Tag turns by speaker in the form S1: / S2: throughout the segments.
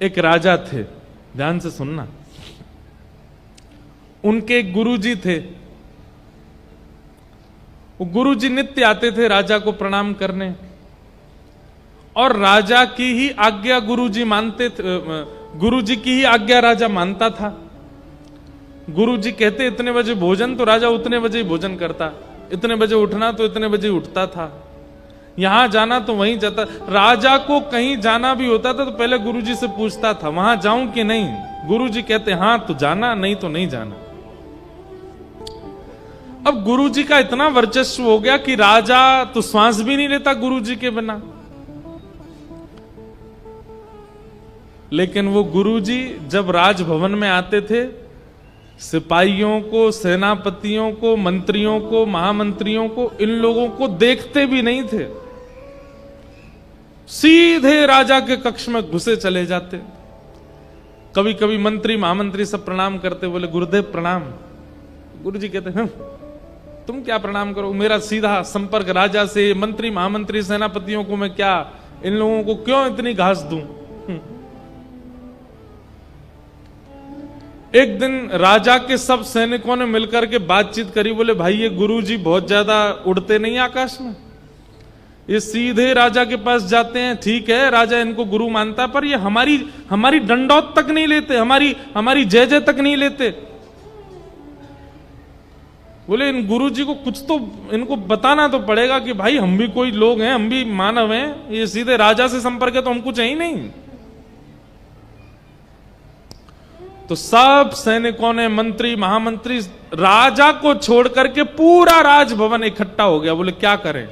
S1: एक राजा थे, ध्यान से सुनना। उनके एक गुरुजी थे। वो गुरुजी नित्य आते थे राजा को प्रणाम करने, और राजा की ही आज्ञा गुरुजी मानते थे। गुरुजी की ही आज्ञा राजा मानता था। गुरुजी कहते इतने बजे भोजन, तो राजा उतने बजे ही भोजन करता। इतने बजे उठना तो इतने बजे उठता था। यहां जाना तो वहीं जाता। राजा को कहीं जाना भी होता था तो पहले गुरुजी से पूछता था वहां जाऊं कि नहीं। गुरुजी कहते हां तो जाना, नहीं तो नहीं जाना। अब गुरुजी का इतना वर्चस्व हो गया कि राजा तो श्वास भी नहीं लेता गुरुजी के बिना। लेकिन वो गुरुजी जब राजभवन में आते थे, सिपाहियों को, सेनापतियों को, मंत्रियों को, महामंत्रियों को, इन लोगों को देखते भी नहीं थे। सीधे राजा के कक्ष में घुसे चले जाते। कभी कभी मंत्री महामंत्री सब प्रणाम करते, बोले गुरुदेव प्रणाम। गुरुजी कहते हैं तुम क्या प्रणाम करो, मेरा सीधा संपर्क राजा से, मंत्री महामंत्री सेनापतियों को मैं क्या, इन लोगों को क्यों इतनी घास दूं। एक दिन राजा के सब सैनिकों ने मिलकर के बातचीत करी। बोले भाई ये गुरुजी बहुत ज्यादा उड़ते नहीं आकाश में, ये सीधे राजा के पास जाते हैं। ठीक है राजा इनको गुरु मानता, पर ये हमारी दंडौत तक नहीं लेते, हमारी जय जय तक नहीं लेते। बोले इन गुरुजी को कुछ तो इनको बताना तो पड़ेगा कि भाई हम भी कोई लोग हैं, हम भी मानव हैं, ये सीधे राजा से संपर्क है तो हम कुछ है ही नहीं। तो सब सैनिकों ने, मंत्री महामंत्री, राजा को छोड़ करके पूरा राजभवन इकट्ठा हो गया। बोले क्या करें।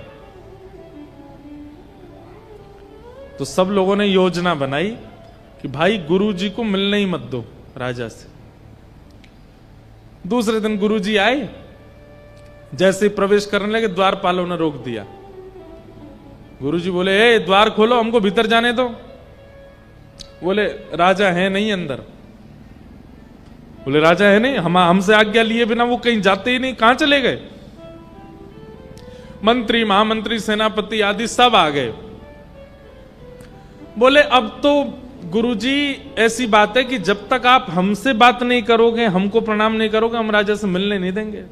S1: तो सब लोगों ने योजना बनाई कि भाई गुरुजी को मिलने ही मत दो राजा से। दूसरे दिन गुरुजी आए, जैसे ही प्रवेश करने लगे द्वारपालों ने रोक दिया। गुरुजी बोले ए द्वार खोलो, हमको भीतर जाने दो। बोले राजा है नहीं अंदर। बोले राजा है नहीं, हमसे आज्ञा लिए बिना वो कहीं जाते ही नहीं, कहां चले गए। मंत्री महामंत्री सेनापति आदि सब आ गए। बोले अब तो गुरुजी ऐसी बात है कि जब तक आप हमसे बात नहीं करोगे, हमको प्रणाम नहीं करोगे, हम राजा से मिलने नहीं देंगे।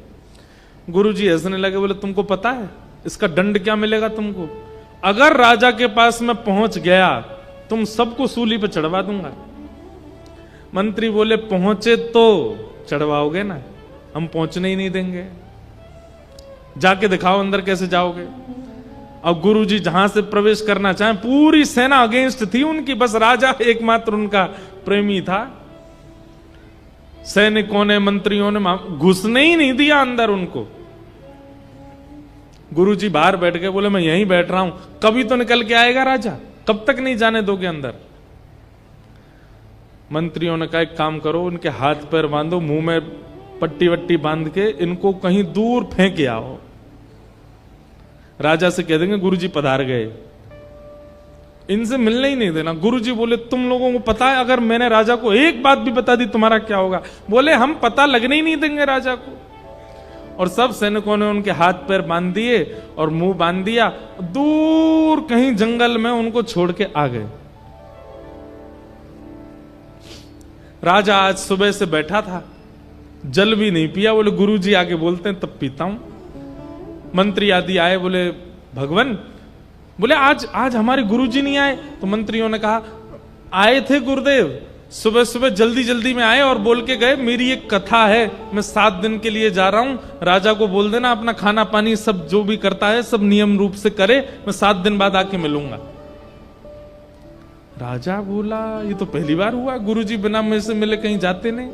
S1: गुरुजी हंसने लगे। बोले तुमको पता है इसका दंड क्या मिलेगा तुमको। अगर राजा के पास मैं पहुंच गया तुम सबको सूली पे चढ़वा दूंगा। मंत्री बोले पहुंचे तो चढ़वाओगे ना, हम पहुंचने ही नहीं देंगे। जाके दिखाओ अंदर कैसे जाओगे। अब गुरुजी जहां से प्रवेश करना चाहे, पूरी सेना अगेंस्ट थी उनकी, बस राजा एकमात्र उनका प्रेमी था। सैनिकों ने, मंत्रियों ने घुसने ही नहीं दिया अंदर उनको। गुरुजी बाहर बैठ गए। बोले मैं यहीं बैठ रहा हूं, कभी तो निकल के आएगा राजा, कब तक नहीं जाने दोगे अंदर। मंत्रियों ने कहा एक काम करो, उनके हाथ पैर बांधो, मुंह में पट्टी वट्टी बांध के इनको कहीं दूर फेंक आओ। राजा से कह देंगे गुरुजी पधार गए, इनसे मिलने ही नहीं देना। गुरुजी बोले तुम लोगों को पता है अगर मैंने राजा को एक बात भी बता दी तुम्हारा क्या होगा। बोले हम पता लगने ही नहीं देंगे राजा को। और सब सैनिकों ने उनके हाथ पैर बांध दिए और मुंह बांध दिया, दूर कहीं जंगल में उनको छोड़ के आ गए। राजा आज सुबह से बैठा था, जल भी नहीं पिया। बोले गुरुजी आगे बोलते हैं तब पीता हूं। मंत्री आदि आए, बोले भगवान, बोले आज हमारे गुरुजी नहीं आए। तो मंत्रियों ने कहा आए थे गुरुदेव, सुबह सुबह जल्दी जल्दी में आए और बोल के गए मेरी एक कथा है, मैं 7 दिन के लिए जा रहा हूं, राजा को बोल देना अपना खाना पानी सब जो भी करता है सब नियम रूप से करे, मैं 7 दिन बाद आके मिलूंगा। राजा बोला ये तो पहली बार हुआ, गुरुजी बिना मुझे से मिले कहीं जाते नहीं।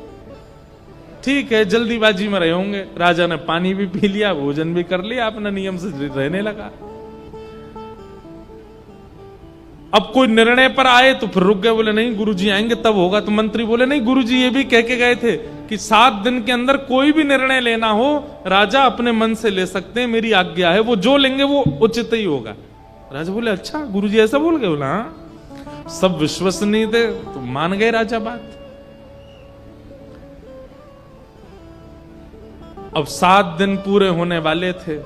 S1: ठीक है जल्दीबाजी में रहे होंगे। राजा ने पानी भी पी लिया, भोजन भी कर लिया, अपना नियम से रहने लगा। अब कोई निर्णय पर आए तो फिर रुक गए। बोले नहीं गुरुजी आएंगे तब होगा। तो मंत्री बोले नहीं गुरुजी ये भी कह के गए थे कि 7 दिन के अंदर कोई भी निर्णय लेना हो राजा अपने मन से ले सकते हैं, मेरी आज्ञा है, वो जो लेंगे वो उचित ही होगा। राजा बोले अच्छा गुरुजी ऐसा बोल गए। बोला हाँ। सब विश्वसनीय थे तो मान गए राजा बात। अब 7 दिन पूरे होने वाले थे।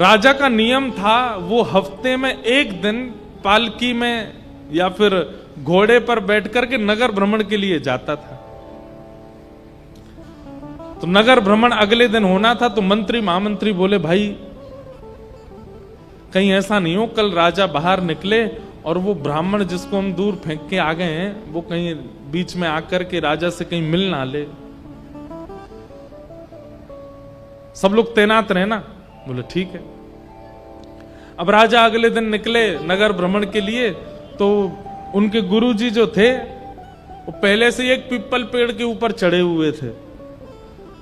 S1: राजा का नियम था वो हफ्ते में एक दिन पालकी में या फिर घोड़े पर बैठकर के नगर भ्रमण के लिए जाता था। तो नगर भ्रमण अगले दिन होना था, तो मंत्री महामंत्री बोले भाई कहीं ऐसा नहीं हो कल राजा बाहर निकले और वो ब्राह्मण जिसको हम दूर फेंक के आ गए हैं वो कहीं बीच में आकर के राजा से कहीं मिल ना ले। सब लोग तैनात रहे ना। बोले ठीक है। अब राजा अगले दिन निकले नगर भ्रमण के लिए, तो उनके गुरुजी जो थे वो पहले से एक पीपल पेड़ के ऊपर चढ़े हुए थे,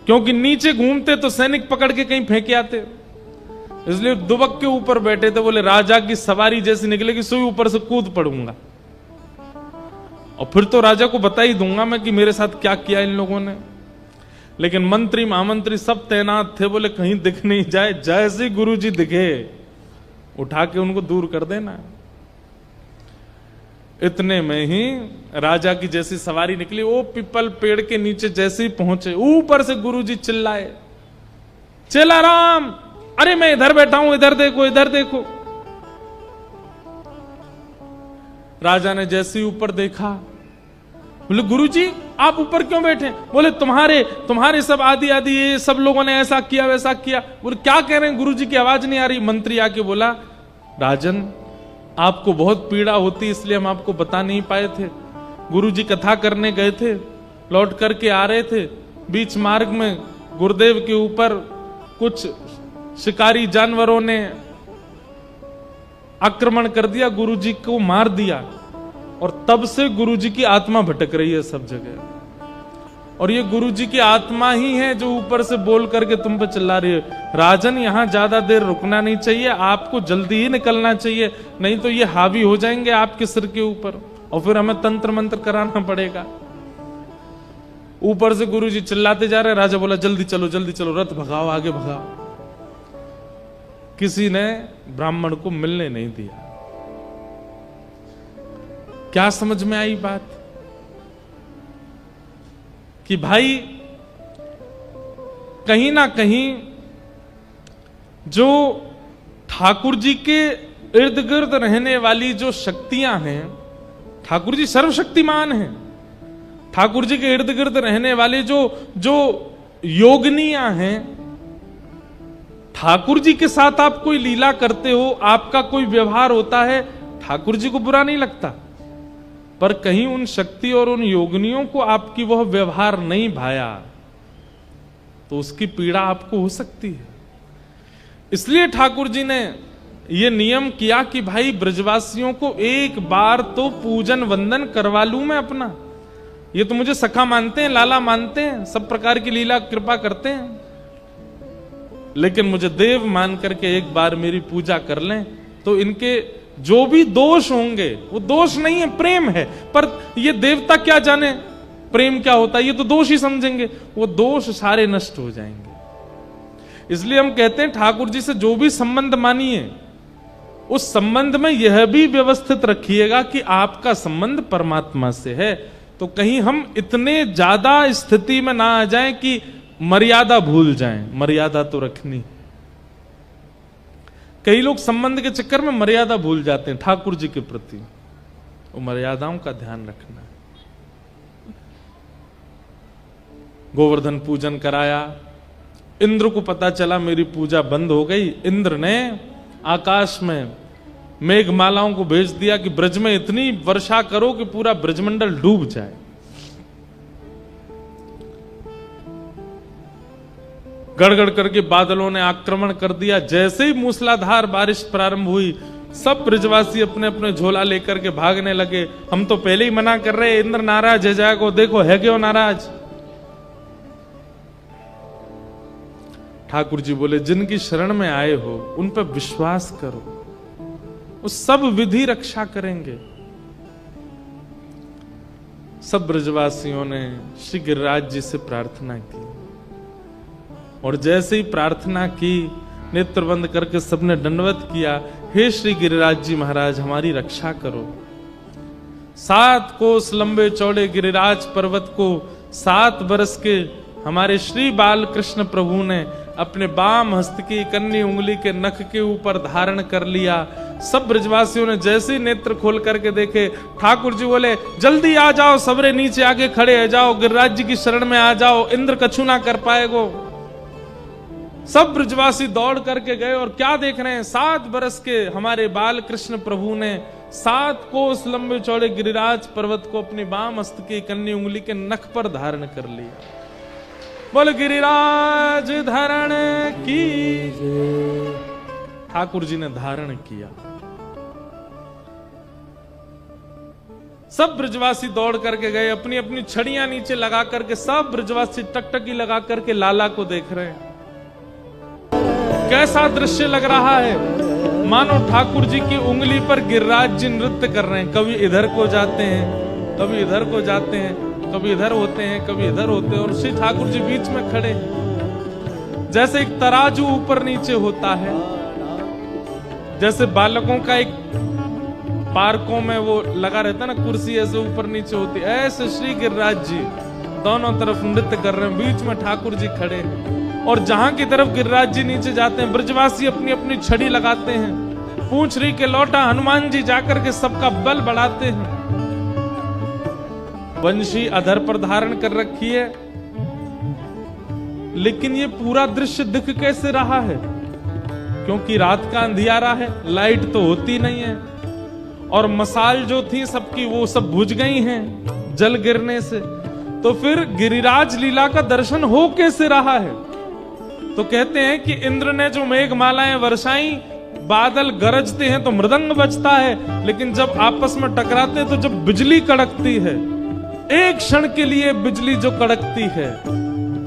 S1: क्योंकि नीचे घूमते तो सैनिक पकड़ के कहीं फेंके आते, इसलिए दुबक के ऊपर बैठे थे। बोले राजा की सवारी जैसी निकलेगी सोई ऊपर से कूद पड़ूंगा और फिर तो राजा को बता ही दूंगा मैं कि मेरे साथ क्या किया इन लोगों ने। लेकिन मंत्री महामंत्री सब तैनात थे, बोले कहीं दिख नहीं जाए, जैसे गुरुजी दिखे उठा के उनको दूर कर देना। इतने में ही राजा की जैसी सवारी निकली, वो पीपल पेड़ के नीचे जैसे ही पहुंचे, ऊपर से गुरुजी चिल्लाए, चला राम, अरे मैं इधर बैठा हूं, इधर देखो, इधर देखो। राजा ने जैसे ही ऊपर देखा, बोले गुरुजी आप ऊपर क्यों बैठे? बोले तुम्हारे सब आदि ये सब लोगों ने ऐसा किया वैसा किया। बोले क्या कह रहे हैं? गुरुजी की आवाज नहीं आ रही। मंत्री आके बोला राजन आपको बहुत पीड़ा होती इसलिए हम आपको बता नहीं पाए थे। गुरुजी कथा करने गए थे, लौट करके आ रहे थे, बीच मार्ग में गुरुदेव के ऊपर कुछ शिकारी जानवरों ने आक्रमण कर दिया, गुरुजी को मार दिया, और तब से गुरुजी की आत्मा भटक रही है सब जगह। और ये गुरुजी की आत्मा ही है जो ऊपर से बोल करके तुम पे चिल्ला रही है। राजन यहां ज्यादा देर रुकना नहीं चाहिए, आपको जल्दी ही निकलना चाहिए, नहीं तो ये हावी हो जाएंगे आपके सिर के ऊपर और फिर हमें तंत्र मंत्र कराना पड़ेगा। ऊपर से गुरुजी चिल्लाते जा रहे, राजा बोला जल्दी चलो, रथ भगाओ, आगे भगाओ। किसी ने ब्राह्मण को मिलने नहीं दिया। क्या समझ में आई बात? कि भाई कहीं ना कहीं जो ठाकुर जी के इर्द गिर्द रहने वाली जो शक्तियां हैं, ठाकुर जी सर्वशक्तिमान हैं, ठाकुर जी के इर्द गिर्द रहने वाले जो योगनियां हैं, ठाकुर जी के साथ आप कोई लीला करते हो, आपका कोई व्यवहार होता है, ठाकुर जी को बुरा नहीं लगता, पर कहीं उन शक्ति और उन योगिनियों को आपकी वह व्यवहार नहीं भाया तो उसकी पीड़ा आपको हो सकती है। इसलिए ठाकुर जी ने यह नियम किया कि भाई ब्रजवासियों को एक बार तो पूजन वंदन करवा लूं मैं अपना। ये तो मुझे सखा मानते हैं, लाला मानते हैं, सब प्रकार की लीला कृपा करते हैं, लेकिन मुझे देव मान करके एक बार मेरी पूजा कर लें तो इनके जो भी दोष होंगे वो दोष नहीं है, प्रेम है। पर ये देवता क्या जाने प्रेम क्या होता है, ये तो दोष ही समझेंगे, वो दोष सारे नष्ट हो जाएंगे। इसलिए हम कहते हैं ठाकुर जी से जो भी संबंध मानिए उस संबंध में यह भी व्यवस्थित रखिएगा कि आपका संबंध परमात्मा से है। तो कहीं हम इतने ज्यादा स्थिति में ना आ जाएं कि मर्यादा भूल जाएं। मर्यादा तो रखनी। कई लोग संबंध के चक्कर में मर्यादा भूल जाते हैं ठाकुर जी के प्रति, वो मर्यादाओं का ध्यान रखना। गोवर्धन पूजन कराया, इंद्र को पता चला मेरी पूजा बंद हो गई। इंद्र ने आकाश में मेघमालाओं को भेज दिया कि ब्रज में इतनी वर्षा करो कि पूरा ब्रजमंडल डूब जाए। गड़गड़ करके बादलों ने आक्रमण कर दिया। जैसे ही मूसलाधार बारिश प्रारंभ हुई, सब ब्रजवासी अपने अपने झोला लेकर के भागने लगे। हम तो पहले ही मना कर रहे, इंद्र नाराज है, जाएगो, देखो है क्यों नाराज। ठाकुर जी बोले जिनकी शरण में आए हो उन पर विश्वास करो, वो सब विधि रक्षा करेंगे। सब ब्रजवासियों ने श्री गिरिराज जी से प्रार्थना की, और जैसे ही प्रार्थना की, नेत्र बंद करके सबने दंडवत किया, हे श्री गिरिराज जी महाराज हमारी रक्षा करो। 7 कोस लंबे चौड़े गिरिराज पर्वत को 7 बरस के हमारे श्री बाल कृष्ण प्रभु ने अपने बाम हस्त की कन्नी उंगली के नख के ऊपर धारण कर लिया। सब ब्रजवासियों ने जैसे ही नेत्र खोल करके देखे, ठाकुर जी बोले जल्दी आ जाओ, सबरे नीचे आके खड़े हो जाओ, गिरिराज जी की शरण में आ जाओ, इंद्र कछु ना कर पाएगो। सब ब्रजवासी दौड़ करके गए और क्या देख रहे हैं, 7 बरस के हमारे बाल कृष्ण प्रभु ने 7 कोस लंबे चौड़े गिरिराज पर्वत को अपनी बाम हस्त की कन्नी उंगली के नख पर धारण कर लिया। बोल गिरिराज धारण की। ठाकुर जी ने धारण किया। सब ब्रजवासी दौड़ करके गए, अपनी अपनी छड़ियां नीचे लगा करके सब ब्रजवासी टकटकी लगा करके लाला को देख रहे हैं। कैसा दृश्य लग रहा है, मानो ठाकुर जी की उंगली पर गिरिराज जी नृत्य कर रहे हैं। कभी इधर को जाते हैं, कभी इधर को जाते हैं, कभी इधर होते हैं, कभी इधर होते हैं, और श्री ठाकुर जी बीच में खड़े, जैसे एक तराजू ऊपर नीचे होता है, जैसे बालकों का एक पार्कों में वो लगा रहता है ना, कुर्सी ऐसे ऊपर नीचे होती है, ऐसे श्री गिरिराज जी दोनों तरफ नृत्य कर रहे हैं, बीच में ठाकुर जी खड़े हैं। और जहां की तरफ गिरिराज जी नीचे जाते हैं, ब्रजवासी अपनी अपनी छड़ी लगाते हैं, पूंछ रही के लौटा हनुमान जी जाकर के सबका बल बढ़ाते हैं। वंशी अधर पर धारण कर रखी है, लेकिन ये पूरा दृश्य दिख कैसे रहा है, क्योंकि रात का अंधियारा है, लाइट तो होती नहीं है, और मसाल जो थी सबकी वो सब बुझ गई हैं जल गिरने से। तो फिर गिरिराज लीला का दर्शन हो कैसे रहा है? तो कहते हैं कि इंद्र ने जो मेघमालाएं वर्षाई, बादल गरजते हैं तो मृदंग बजता है, लेकिन जब आपस में टकराते हैं तो जब बिजली कड़कती है, एक क्षण के लिए बिजली जो कड़कती है,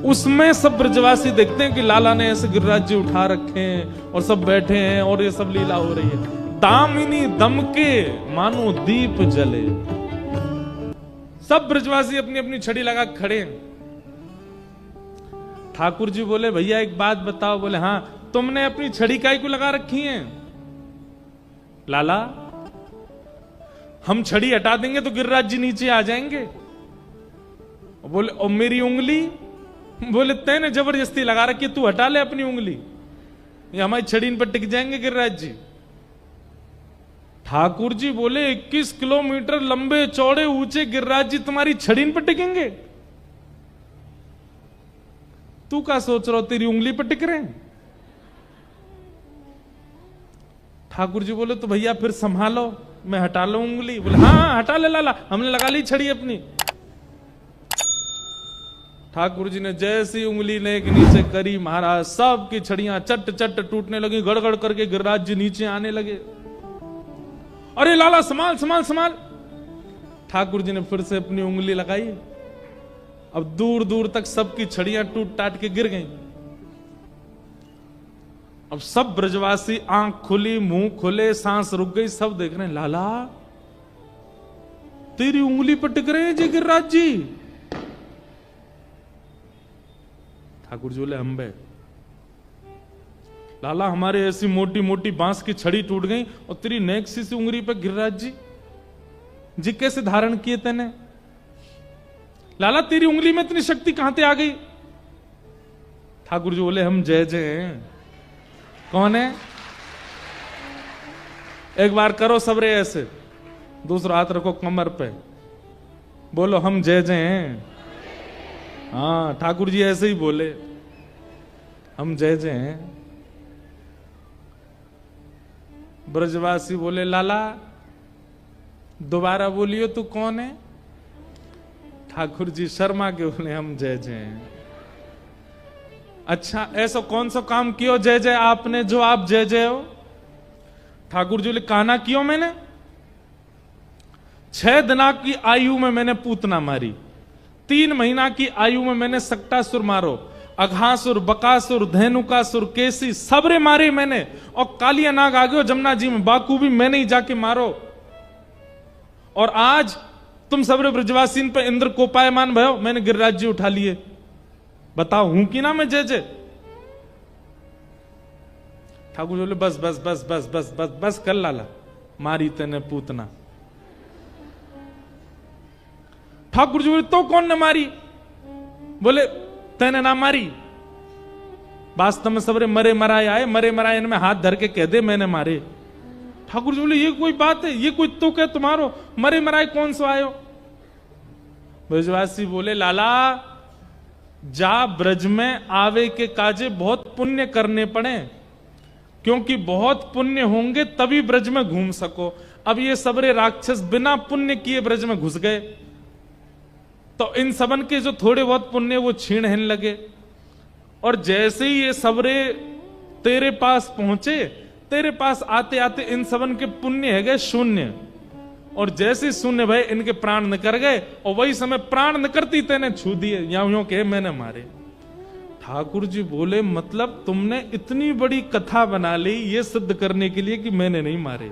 S1: उसमें सब ब्रजवासी देखते हैं कि लाला ने ऐसे गिरिराज जी उठा रखे हैं और सब बैठे हैं और ये सब लीला हो रही है। दामिनी दमके मानो दीप जले। सब ब्रजवासी अपनी अपनी छड़ी लगा खड़े हैं। ठाकुर जी बोले भैया एक बात बताओ। बोले हाँ, तुमने अपनी छड़ी काहे को लगा रखी है? लाला हम छड़ी हटा देंगे तो गिरिराज जी नीचे आ जाएंगे। बोले और मेरी उंगली? बोले तैने जबरदस्ती लगा रखी, तू हटा ले अपनी उंगली, ये हमारी छड़ी इन पर टिक जाएंगे गिरिराज जी। ठाकुर जी बोले 21 किलोमीटर लंबे चौड़े ऊंचे गिरिराज जी तुम्हारी छड़ी इन पर टिकेंगे? तू क्या सोच रहा हो, तेरी उंगली पर टिक रहे हैं? ठाकुर जी बोले तो भैया फिर संभालो, मैं हटा लो उंगली। बोले हाँ हटा ले लाला, हमने लगा ली छड़ी अपनी। ठाकुर जी ने जैसी उंगली ने एक नीचे करी, महाराज सबकी छड़ियां चट चट टूटने लगी, गड़गड़ करके गिरिराज जी नीचे आने लगे। अरे लाला संभाल संभाल संभाल। ठाकुर जी ने फिर से अपनी उंगली लगाई। अब दूर दूर तक सबकी छड़ियां टूट टाट के गिर गईं। अब सब ब्रजवासी आंख खुली, मुंह खुले, सांस रुक गई, सब देख रहे हैं लाला तेरी उंगली पर टिक रहे हैं जी गिरिराज जी। ठाकुर जी बोले हम बे लाला हमारे ऐसी मोटी मोटी बांस की छड़ी टूट गई और तेरी नेक सी उंगली पर गिरिराज जी कैसे धारण किए तेने? लाला तेरी उंगली में इतनी शक्ति कहां से आ गई? ठाकुर जी बोले हम जय जय हैं। कौन है? एक बार करो सबरे ऐसे, दूसरा हाथ रखो कमर पे, बोलो हम जय जय हैं। हाँ ठाकुर जी ऐसे ही बोले हम जय जय हैं। ब्रजवासी बोले लाला दोबारा बोलियो तू कौन है? ठाकुर जी शर्मा के बोले हम जय जय हैं। अच्छा ऐसा कौन सा काम कियो जय जय आपने जो आप जय जय हो? ठाकुर जी बोले काना कियो मैंने? 6 दिना की आयु में मैंने पूतना मारी, 3 महीना की आयु में मैंने सक्टासुर मारो, अघासुर, बकासुर, धेनुकासुर, केसी सबरे मारे मैंने, और कालिया नाग आ गयो जमुना जी में, बाकू भी मैंने ही जाके मारो। और आज तुम सबरे ब्रजवासीन पे इंद्र कोपायमान भयो, मैंने गिरिराज जी उठा लिए। बताओ हूं कि ना मैं जय जय? ठाकुर बोले बस बस बस बस बस बस बस कर लाला, मारी तेने पूतना। ठाकुर जी बोले तो कौन ने मारी? बोले तेने ना मारी। वास्तव में सबरे मरे मराए आए, मरे मराए इनमें हाथ धर के कह दे मैंने मारे। ठाकुर जी बोले ये कोई बात है, ये कोई तुक है तुम्हारो, मरे मराए कौन सो आयो। ब्रजवासी बोले लाला जा ब्रज में आवे के काजे बहुत पुण्य करने पड़े, क्योंकि बहुत पुण्य होंगे तभी ब्रज में घूम सको। अब ये सबरे राक्षस बिना पुण्य किए ब्रज में घुस गए, तो इन सबन के जो थोड़े बहुत पुण्य वो छीण हिन लगे। और जैसे ही ये सबरे तेरे पास पहुंचे, तेरे पास आते आते इन सबन के पुण्य है गए शून्य, और जैसे शून्य भय इनके प्राण निकर गए, और वही समय प्राण निकरती तेने छू दिए, यूं कहे मैंने मारे। ठाकुर जी बोले मतलब तुमने इतनी बड़ी कथा बना ली ये सिद्ध करने के लिए कि मैंने नहीं मारे।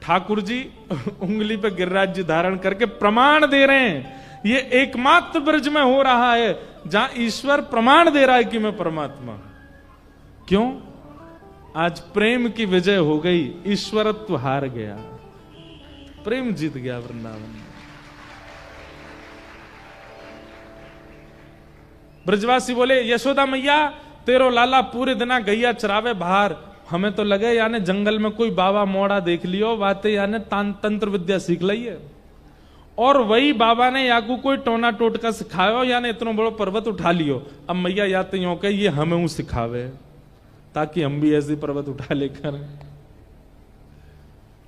S1: ठाकुर जी उंगली पे गिरिराज जी धारण करके प्रमाण दे रहे हैं, ये एकमात्र ब्रज में हो रहा है जहां ईश्वर प्रमाण दे रहा है कि मैं परमात्मा। क्यों? आज प्रेम की विजय हो गई, ईश्वरत्व हार गया, प्रेम जीत गया वृंदावन। ब्रजवासी बोले यशोदा मैया तेरो लाला पूरे दिना गैया चरावे बाहर, हमें तो लगे यानी जंगल में कोई बाबा मोड़ा देख लियो, बातें यानी तंत्र विद्या सीख ली है, और वही बाबा ने याकू कोई टोना टोटका सिखायो, यानी इतना बड़ो पर्वत उठा लियो। अब मैया या तो यूं कहे ये हमें ऊ सिखावे ताकि हम भी ऐसी पर्वत उठा लेकर।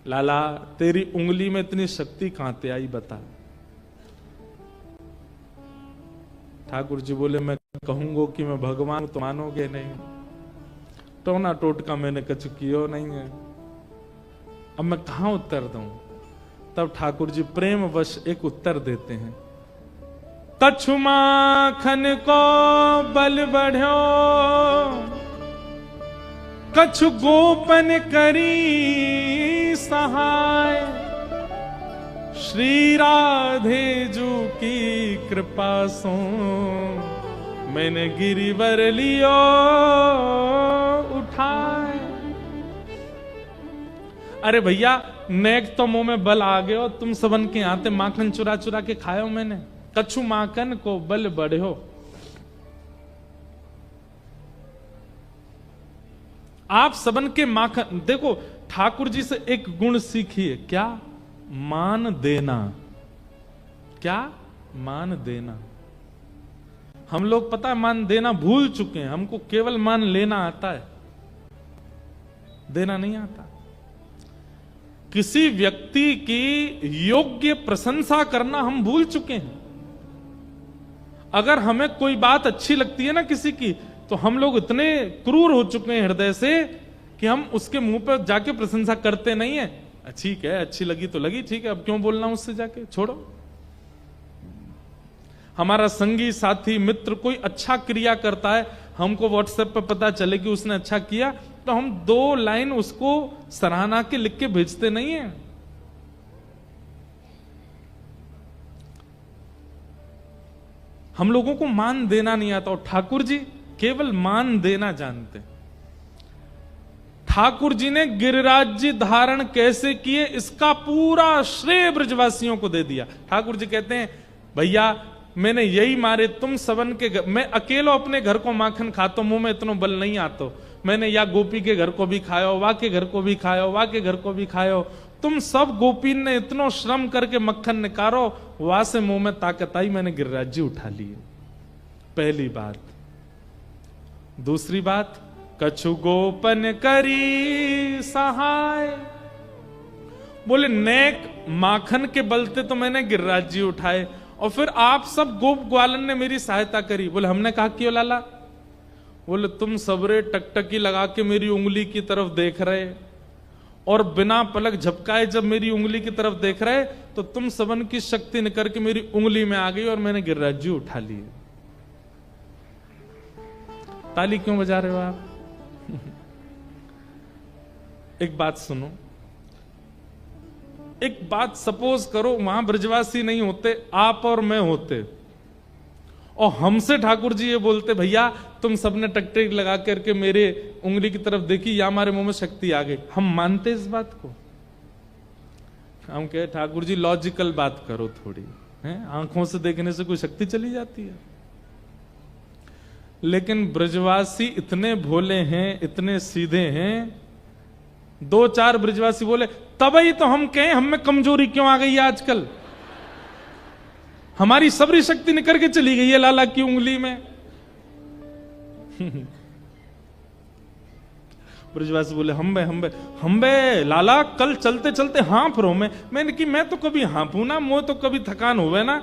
S1: लाला तेरी उंगली में इतनी शक्ति कहां से आई बता। ठाकुर जी बोले मैं कहूंगा कि मैं भगवान तो मानोगे नहीं, टोना टोटका मैंने कछु कियो नहीं है, अब मैं कहां उत्तर दूं। तब ठाकुर जी प्रेम वश एक उत्तर देते हैं, कछु माखन को बल बढ़्यो, कछु गोपन करी सहाय, श्री राधे जू की कृपा सो मैंने गिरिवर लियो उठाए। अरे भैया नेक तो मुंह में बल आ गयो, तुम सबन के आते माखन चुरा चुरा के खायो मैंने, कछु माखन को बल बढ़्यो। आप सबन के माखन देखो, ठाकुर जी से एक गुण सीखिए, क्या? मान देना। क्या? मान देना। हम लोग पता है मान देना भूल चुके हैं, हमको केवल मान लेना आता है, देना नहीं आता। किसी व्यक्ति की योग्य प्रशंसा करना हम भूल चुके हैं। अगर हमें कोई बात अच्छी लगती है ना किसी की, तो हम लोग इतने क्रूर हो चुके हैं हृदय से कि हम उसके मुंह पर जाके प्रशंसा करते नहीं है। ठीक है, अच्छी लगी तो लगी, ठीक है, अब क्यों बोलना उससे जाके, छोड़ो। हमारा संगी साथी मित्र कोई अच्छा क्रिया करता है, हमको व्हाट्सएप पे पता चले कि उसने अच्छा किया, तो हम 2 लाइन उसको सराहना के लिख के भेजते नहीं है। हम लोगों को मान देना नहीं आता, और ठाकुर जी केवल मान देना जानते हैं। ठाकुर जी ने गिरिराज जी धारण कैसे किए इसका पूरा श्रेय ब्रजवासियों को दे दिया। ठाकुर जी कहते हैं भैया मैंने यही मारे तुम सबन के घर, मैं अकेलो अपने घर को माखन खातो, मुंह में इतना बल नहीं आतो, मैंने या गोपी के घर को भी खायो, वा के घर को भी खायो, वा के घर को भी खायो, तुम सब गोपी ने इतना श्रम करके मक्खन निकारो, वहां से मुंह में ताकत आई, मैंने गिरिराज जी उठा लिए। पहली बात। दूसरी बात, कछु गोपन करी सहाय, बोले नेक माखन के बलते तो मैंने गिरिराज जी उठाए, और फिर आप सब गोप ग्वालन ने मेरी सहायता करी। बोले हमने कहा क्यों लाला? बोले तुम सबरे टकटकी लगा के मेरी उंगली की तरफ देख रहे, और बिना पलक झपकाए जब मेरी उंगली की तरफ देख रहे, तो तुम सबन की शक्ति निकल के मेरी उंगली में आ गई और मैंने गिरिराज जी उठा लिए। ताली क्यों बजा रहे हो आप? एक बात सुनो, एक बात सपोज करो वहां ब्रजवासी नहीं होते, आप और मैं होते, और हमसे ठाकुर जी ये बोलते भैया तुम सबने टकटक लगा करके मेरे उंगली की तरफ देखी या हमारे मुंह में शक्ति आ गई, हम मानते इस बात को? हम कहे ठाकुर जी लॉजिकल बात करो थोड़ी, हैं? आंखों से देखने से कोई शक्ति चली जाती है। लेकिन ब्रजवासी इतने भोले हैं, इतने सीधे हैं। 2-4 ब्रजवासी बोले तभी तो हम कहें हम में कमजोरी क्यों आ गई है आजकल, हमारी सबरी शक्ति निकल के चली गई है लाला की उंगली में। ब्रजवासी बोले हम बे लाला कल चलते चलते हाँफ रो मैंने कि मैं तो कभी हाँफू ना, मोह तो कभी थकान होवे ना,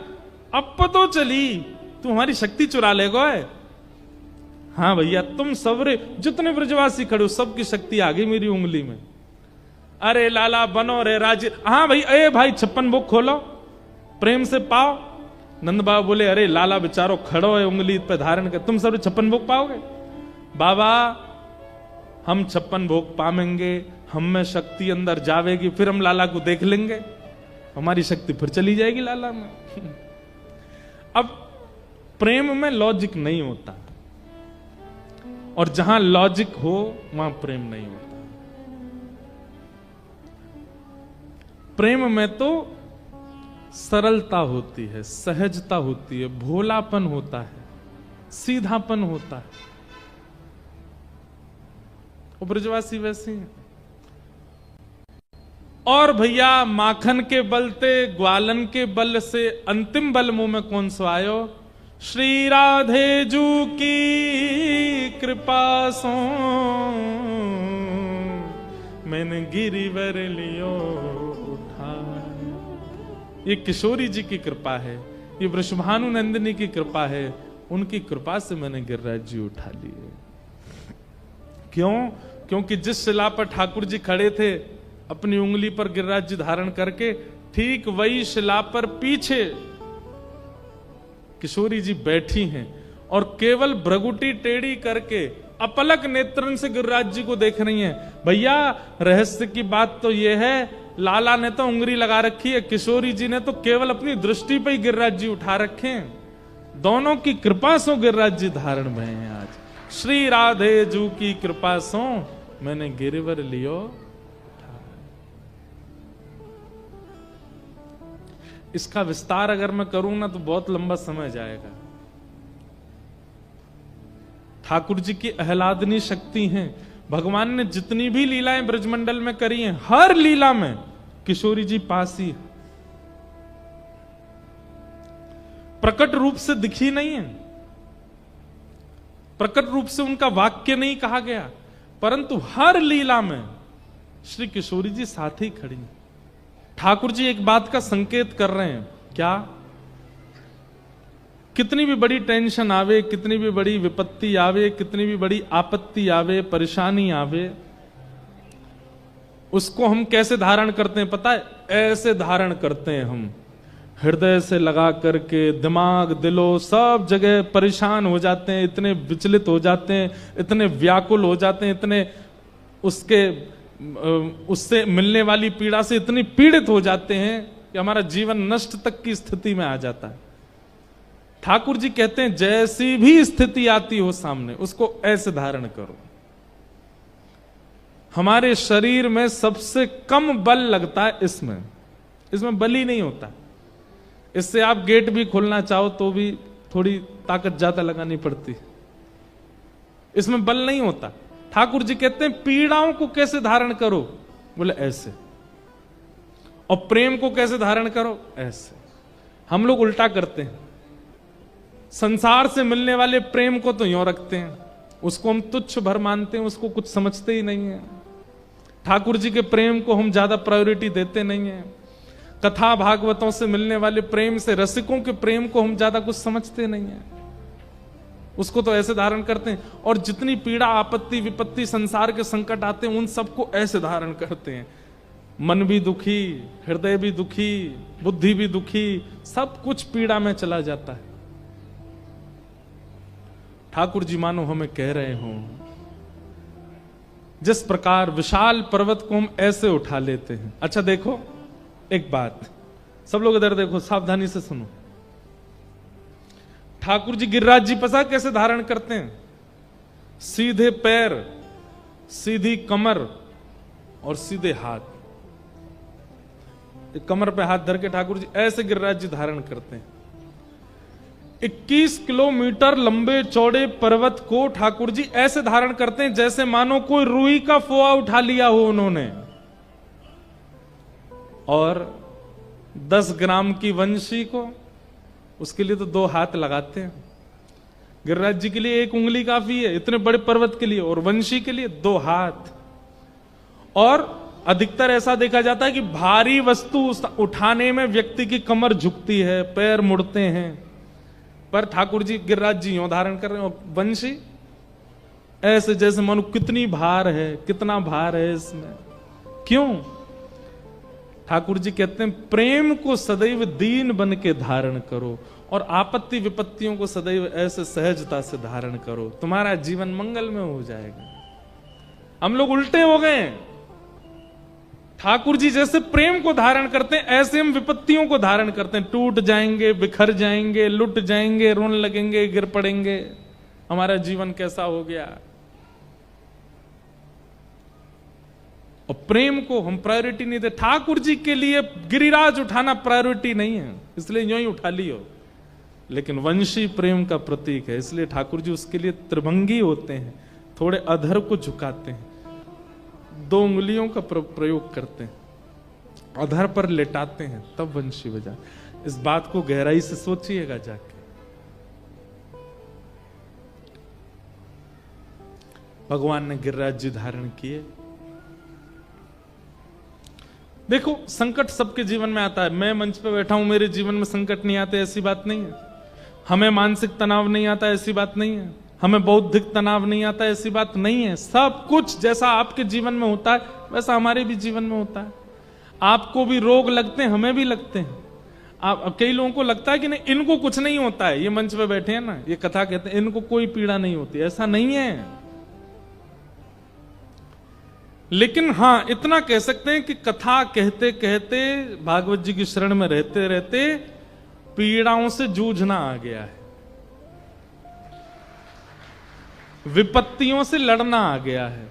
S1: अब तो चली, तू हमारी शक्ति चुरा ले गए। हाँ भैया तुम सबरे जितने ब्रजवासी खड़े हो सबकी शक्ति आ गई मेरी उंगली में। अरे लाला बनो रे राजी। हाँ भाई, ए भाई 56 भोग खोलो, प्रेम से पाओ। नंद बाबा बोले अरे लाला बेचारो खड़ो है उंगली पे धारण कर, तुम सब 56 भोग पाओगे? बाबा हम 56 भोग पाएंगे, हम में शक्ति अंदर जावेगी, फिर हम लाला को देख लेंगे, हमारी शक्ति फिर चली जाएगी लाला में। अब प्रेम में लॉजिक नहीं होता, और जहां लॉजिक हो वहां प्रेम नहीं होता। प्रेम में तो सरलता होती है, सहजता होती है, भोलापन होता है, सीधापन होता है। वो ब्रजवासी वैसे हैं। और भैया माखन के बलते ग्वालन के बल से अंतिम बल मुंह में कौन सा आयो? श्री राधे जू की कृपा सो मैंने गिरिवर लियो उठा। ये किशोरी जी की कृपा है, ये वृषभानु नंदिनी की कृपा है, उनकी कृपा से मैंने गिरिराज जी उठा लिए। क्यों? क्योंकि जिस शिला पर ठाकुर जी खड़े थे अपनी उंगली पर गिरिराज जी धारण करके, ठीक वही शिला पर पीछे किशोरी जी बैठी हैं और केवल भ्रगुटी टेढ़ी करके अपलक नेत्रन से गिरिराज जी को देख रही हैं। भैया रहस्य की बात तो यह है, लाला ने तो उंगली लगा रखी है, किशोरी जी ने तो केवल अपनी दृष्टि पे ही गिरिराज जी उठा रखे हैं। दोनों की कृपा सो गिरिराज जी धारण भये हैं आज। श्री राधे जू की कृपा सो मैंने गिरिवर लियो उठा। इसका विस्तार अगर मैं करूं ना तो बहुत लंबा समय जाएगा। ठाकुर जी की आह्लादनी शक्ति है। भगवान ने जितनी भी लीलाएं ब्रजमंडल में करी हैं, हर लीला में किशोरी जी पास ही प्रकट रूप से दिखी नहीं है, प्रकट रूप से उनका वाक्य नहीं कहा गया, परंतु हर लीला में श्री किशोरी जी साथ ही खड़ी। ठाकुर जी एक बात का संकेत कर रहे हैं, क्या? कितनी भी बड़ी टेंशन आवे, कितनी भी बड़ी विपत्ति आवे, कितनी भी बड़ी आपत्ति आवे, परेशानी आवे, उसको हम कैसे धारण करते हैं पता है? ऐसे धारण करते हैं हम, हृदय से लगा करके, दिमाग दिलो सब जगह परेशान हो जाते हैं, इतने विचलित हो जाते हैं, इतने व्याकुल हो जाते हैं, इतने उससे मिलने वाली पीड़ा से इतनी पीड़ित हो जाते हैं कि हमारा जीवन नष्ट तक की स्थिति में आ जाता है। ठाकुर जी कहते हैं जैसी भी स्थिति आती हो सामने, उसको ऐसे धारण करो। हमारे शरीर में सबसे कम बल लगता है इसमें बल ही नहीं होता। इससे आप गेट भी खोलना चाहो तो भी थोड़ी ताकत ज्यादा लगानी पड़ती, इसमें बल नहीं होता। ठाकुर जी कहते हैं पीड़ाओं को कैसे धारण करो? बोले ऐसे। और प्रेम को कैसे धारण करो? ऐसे। हम लोग उल्टा करते हैं, संसार से मिलने वाले प्रेम को तो यूं रखते हैं, उसको हम तुच्छ भर मानते हैं, उसको कुछ समझते ही नहीं है। ठाकुर जी के प्रेम को हम ज्यादा प्रायोरिटी देते नहीं है। कथा भागवतों से मिलने वाले प्रेम से, रसिकों के प्रेम को हम ज्यादा कुछ समझते नहीं है, उसको तो ऐसे धारण करते हैं। और जितनी पीड़ा, आपत्ति, विपत्ति, संसार के संकट आते हैं, उन सबको ऐसे धारण करते हैं। मन भी दुखी, हृदय भी दुखी, बुद्धि भी दुखी, सब कुछ पीड़ा में चला जाता है। ठाकुर जी मानो हमें कह रहे हो, जिस प्रकार विशाल पर्वत को हम ऐसे उठा लेते हैं। अच्छा देखो एक बात, सब लोग इधर देखो, सावधानी से सुनो। ठाकुर जी गिरिराज जी पता कैसे धारण करते हैं? सीधे पैर, सीधी कमर और सीधे हाथ। कमर पे हाथ धर के ठाकुर जी ऐसे गिरिराज जी धारण करते हैं। 21 किलोमीटर लंबे चौड़े पर्वत को ठाकुर जी ऐसे धारण करते हैं जैसे मानो कोई रुई का फोआ उठा लिया हो उन्होंने। और 10 ग्राम की वंशी को, उसके लिए तो 2 हाथ लगाते हैं। गिरिराज जी के लिए 1 उंगली काफी है इतने बड़े पर्वत के लिए, और वंशी के लिए 2 हाथ। और अधिकतर ऐसा देखा जाता है कि भारी वस्तु उठाने में व्यक्ति की कमर झुकती है, पैर मुड़ते हैं, पर ठाकुर जी गिरिराज जी यूं धारण कर रहे हैं। वंशी ऐसे जैसे मानो कितनी भार है, कितना भार है इसमें। क्यों? ठाकुर जी कहते हैं प्रेम को सदैव दीन बन के धारण करो और आपत्ति विपत्तियों को सदैव ऐसे सहजता से धारण करो, तुम्हारा जीवन मंगल में हो जाएगा। हम लोग उल्टे हो गए। ठाकुर जी जैसे प्रेम को धारण करते हैं ऐसे हम विपत्तियों को धारण करते हैं। टूट जाएंगे, बिखर जाएंगे, लुट जाएंगे, रोने लगेंगे, गिर पड़ेंगे, हमारा जीवन कैसा हो गया। और प्रेम को हम प्रायोरिटी नहीं दे। ठाकुर जी के लिए गिरिराज उठाना प्रायोरिटी नहीं है, इसलिए यूं ही उठा लियो। लेकिन वंशी प्रेम का प्रतीक है, इसलिए ठाकुर जी उसके लिए त्रिभंगी होते हैं, थोड़े अधर को झुकाते हैं, 2 उंगलियों का प्रयोग करते हैं, अधर पर लेटाते हैं, तब वंशी बजा। इस बात को गहराई से सोचिएगा जाके। भगवान ने गिरिराज जी धारण किए। देखो संकट सबके जीवन में आता है। मैं मंच पे बैठा हूं, मेरे जीवन में संकट नहीं आते ऐसी बात नहीं है। हमें मानसिक तनाव नहीं आता ऐसी बात नहीं है। हमें बौद्धिक तनाव नहीं आता ऐसी बात नहीं है। सब कुछ जैसा आपके जीवन में होता है वैसा हमारे भी जीवन में होता है। आपको भी रोग लगते हैं, हमें भी लगते हैं। आप कई लोगों को लगता है कि नहीं इनको कुछ नहीं होता है, ये मंच पे बैठे हैं ना, ये कथा कहते हैं इनको कोई पीड़ा नहीं होती। ऐसा नहीं है। लेकिन हां इतना कह सकते हैं कि कथा कहते कहते भागवत जी की शरण में रहते रहते पीड़ाओं से जूझना आ गया है, विपत्तियों से लड़ना आ गया है।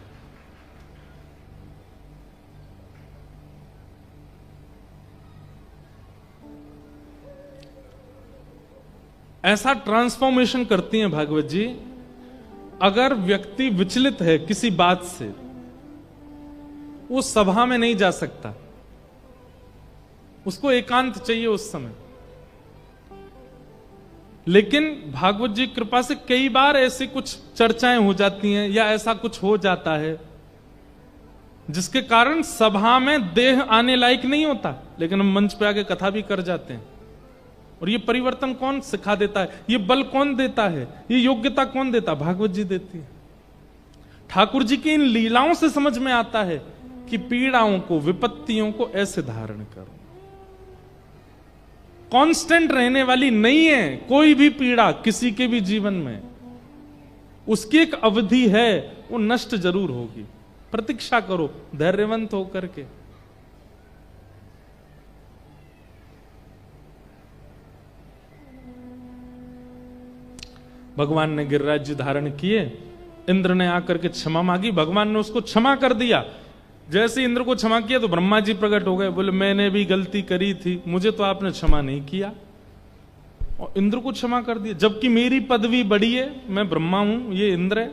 S1: ऐसा ट्रांसफॉर्मेशन करती हैं भागवत जी। अगर व्यक्ति विचलित है किसी बात से, वो सभा में नहीं जा सकता, उसको एकांत चाहिए उस समय। लेकिन भागवत जी कृपा से कई बार ऐसी कुछ चर्चाएं हो जाती हैं या ऐसा कुछ हो जाता है जिसके कारण सभा में देह आने लायक नहीं होता, लेकिन हम मंच पे आके कथा भी कर जाते हैं। और ये परिवर्तन कौन सिखा देता है, ये बल कौन देता है, ये योग्यता कौन देता है? भागवत जी देती है। ठाकुर जी की इन लीलाओं से समझ में आता है कि पीड़ाओं को, विपत्तियों को ऐसे धारण करो। कांस्टेंट रहने वाली नहीं है कोई भी पीड़ा किसी के भी जीवन में। उसकी एक अवधि है, वो नष्ट जरूर होगी। प्रतीक्षा करो धैर्यवंत होकर के। भगवान ने गिरिराज जी धारण किए। इंद्र ने आकर के क्षमा मांगी, भगवान ने उसको क्षमा कर दिया। जैसे इंद्र को क्षमा किया तो ब्रह्मा जी प्रकट हो गए, बोले मैंने भी गलती करी थी, मुझे तो आपने क्षमा नहीं किया। और इंद्र को क्षमा कर दिया, जबकि मेरी पदवी बड़ी है, मैं ब्रह्मा हूं, ये इंद्र है।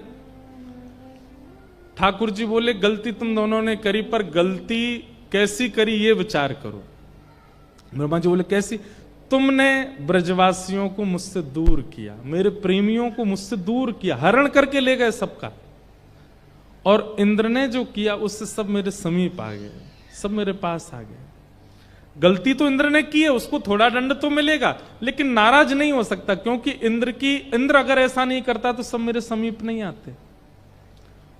S1: ठाकुर जी बोले गलती तुम दोनों ने करी, पर गलती कैसी करी ये विचार करो। ब्रह्मा जी बोले कैसी? तुमने ब्रजवासियों को मुझसे दूर किया, मेरे प्रेमियों को मुझसे दूर किया, हरण करके ले गए सबका। और इंद्र ने जो किया उससे सब मेरे समीप आ गए, सब मेरे पास आ गए। गलती तो इंद्र ने की है, उसको थोड़ा दंड तो मिलेगा, लेकिन नाराज नहीं हो सकता, क्योंकि इंद्र अगर ऐसा नहीं करता तो सब मेरे समीप नहीं आते।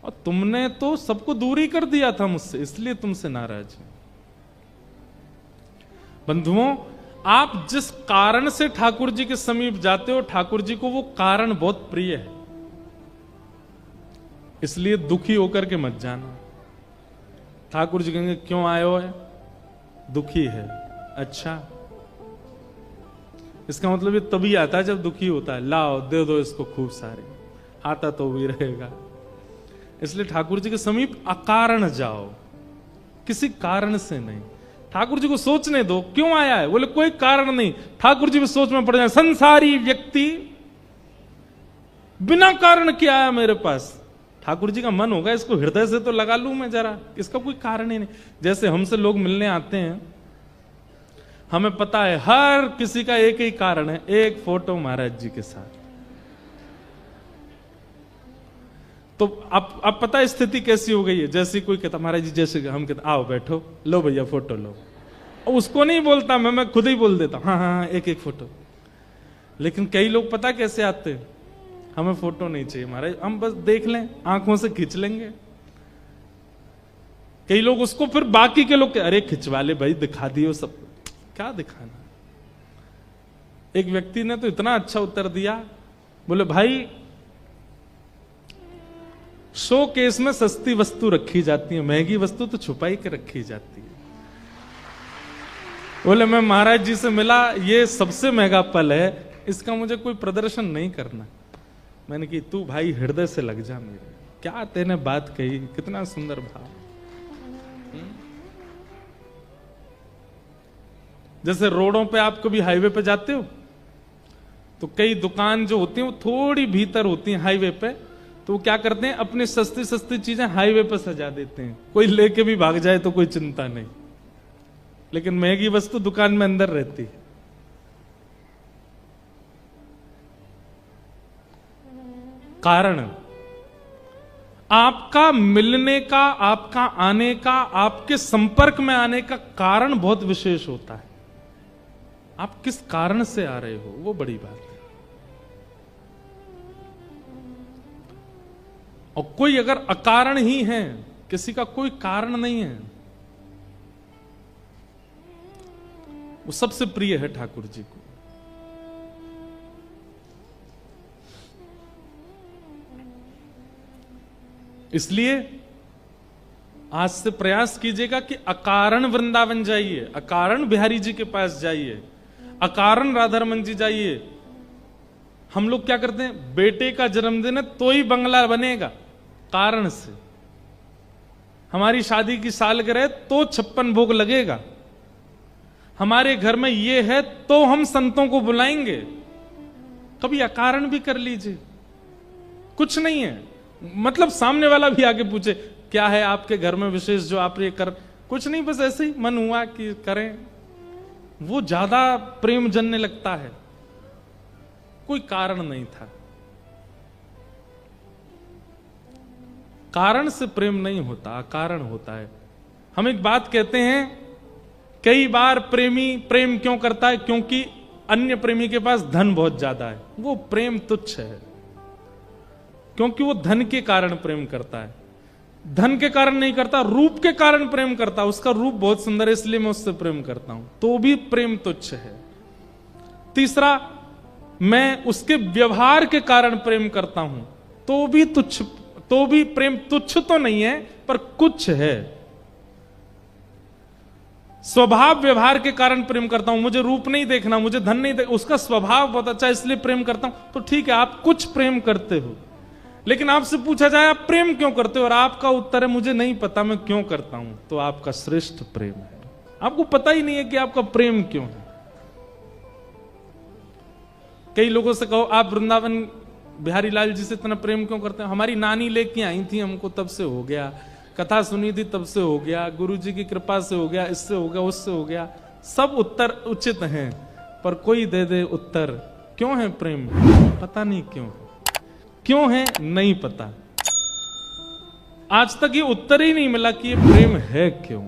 S1: और तुमने तो सबको दूर ही कर दिया था मुझसे, इसलिए तुमसे नाराज है। बंधुओं, आप जिस कारण से ठाकुर जी के समीप जाते हो, ठाकुर जी को वो कारण बहुत प्रिय है, इसलिए दुखी होकर के मत जाना। ठाकुर जी कहेंगे क्यों आए हो? है दुखी है। अच्छा, इसका मतलब ये तभी आता है जब दुखी होता है। लाओ दे दो इसको खूब सारे, आता तो भी रहेगा। इसलिए ठाकुर जी के समीप अकारण जाओ, किसी कारण से नहीं। ठाकुर जी को सोचने दो, क्यों आया है? बोले कोई कारण नहीं। ठाकुर जी भी सोच में पड़ जाए, संसारी व्यक्ति बिना कारण क्या आया मेरे पास? ठाकुर जी का मन होगा इसको हृदय से तो लगा लूं मैं जरा, इसका कोई कारण ही नहीं। जैसे हमसे लोग मिलने आते हैं, हमें पता है हर किसी का एक ही कारण है, एक फोटो महाराज जी के साथ। तो अब पता है स्थिति कैसी हो गई है? जैसे कोई कहता महाराज जी, जैसे हम कहते आओ बैठो, लो भैया फोटो लो, उसको नहीं बोलता मैं खुद ही बोल देता हाँ हाँ एक एक फोटो। लेकिन कई लोग पता कैसे आते हैं, हमें फोटो नहीं चाहिए महाराज, हम बस देख लें, आंखों से खींच लेंगे। कई लोग उसको फिर बाकी के लोग अरे खिंचवा ले भाई, दिखा दियो सब। क्या दिखाना? एक व्यक्ति ने तो इतना अच्छा उत्तर दिया, बोले भाई शो केस में सस्ती वस्तु रखी जाती है, महंगी वस्तु तो छुपाई के रखी जाती है। बोले मैं महाराज जी से मिला, ये सबसे महंगा पल है, इसका मुझे कोई प्रदर्शन नहीं करना। मैंने कि तू भाई हृदय से लग जा मेरे, क्या तेने बात कही, कितना सुंदर भाव। जैसे रोडों पे आप कभी हाईवे पे जाते हो तो कई दुकान जो होती हैं वो थोड़ी भीतर होती हैं हाईवे पे, तो वो क्या करते हैं अपनी सस्ती सस्ती चीजें हाईवे पे सजा देते हैं, कोई लेके भी भाग जाए तो कोई चिंता नहीं। लेकिन महंगी वस्तु दुकान में अंदर रहती है। कारण आपका मिलने का, आपका आने का, आपके संपर्क में आने का कारण बहुत विशेष होता है। आप किस कारण से आ रहे हो वो बड़ी बात है। और कोई अगर अकारण ही है, किसी का कोई कारण नहीं है, वो सबसे प्रिय है ठाकुर जी को। इसलिए आज से प्रयास कीजिएगा कि अकारण वृंदावन जाइए, अकारण बिहारी जी के पास जाइए, अकारण राधारमन जी जाइए। हम लोग क्या करते हैं, बेटे का जन्मदिन है तो ही बंगला बनेगा, कारण से। हमारी शादी की सालगिरह तो 56 भोग लगेगा, हमारे घर में ये है तो हम संतों को बुलाएंगे। कभी अकारण भी कर लीजिए, कुछ नहीं है। मतलब सामने वाला भी आके पूछे क्या है आपके घर में विशेष जो आप ये कर, कुछ नहीं, बस ऐसे ही मन हुआ कि करें, वो ज्यादा प्रेम जनने लगता है। कोई कारण नहीं था। कारण से प्रेम नहीं होता, अकारण होता है। हम एक बात कहते हैं, कई बार प्रेमी प्रेम क्यों करता है? क्योंकि अन्य प्रेमी के पास धन बहुत ज्यादा है, वो प्रेम तुच्छ है। क्योंकि वो धन के कारण प्रेम करता है, धन के कारण नहीं करता, रूप के कारण प्रेम करता है। उसका रूप बहुत सुंदर है इसलिए मैं उससे प्रेम करता हूं, तो भी प्रेम तुच्छ है। तीसरा, मैं उसके व्यवहार के कारण प्रेम करता हूं, तो भी तुच्छ, तो भी प्रेम तुच्छ तो नहीं है पर कुछ है। स्वभाव व्यवहार के कारण प्रेम करता हूं, मुझे रूप नहीं देखना, मुझे धन नहीं देखना, उसका स्वभाव बहुत अच्छा है इसलिए प्रेम करता हूं, तो ठीक है आप कुछ प्रेम करते हो। लेकिन आपसे पूछा जाए आप प्रेम क्यों करते हो, और आपका उत्तर है मुझे नहीं पता मैं क्यों करता हूं, तो आपका श्रेष्ठ प्रेम है। आपको पता ही नहीं है कि आपका प्रेम क्यों है। कई लोगों से कहो आप वृंदावन बिहारी लाल जी से इतना प्रेम क्यों करते हैं? हमारी नानी लेके आई थी हमको, तब से हो गया, कथा सुनी थी तब से हो गया, गुरु जी की कृपा से हो गया, इससे हो गया, उससे हो गया। सब उत्तर उचित हैं, पर कोई दे दे उत्तर क्यों है प्रेम, पता नहीं क्यों है नहीं पता। आज तक ये उत्तर ही नहीं मिला कि ये प्रेम है क्यों।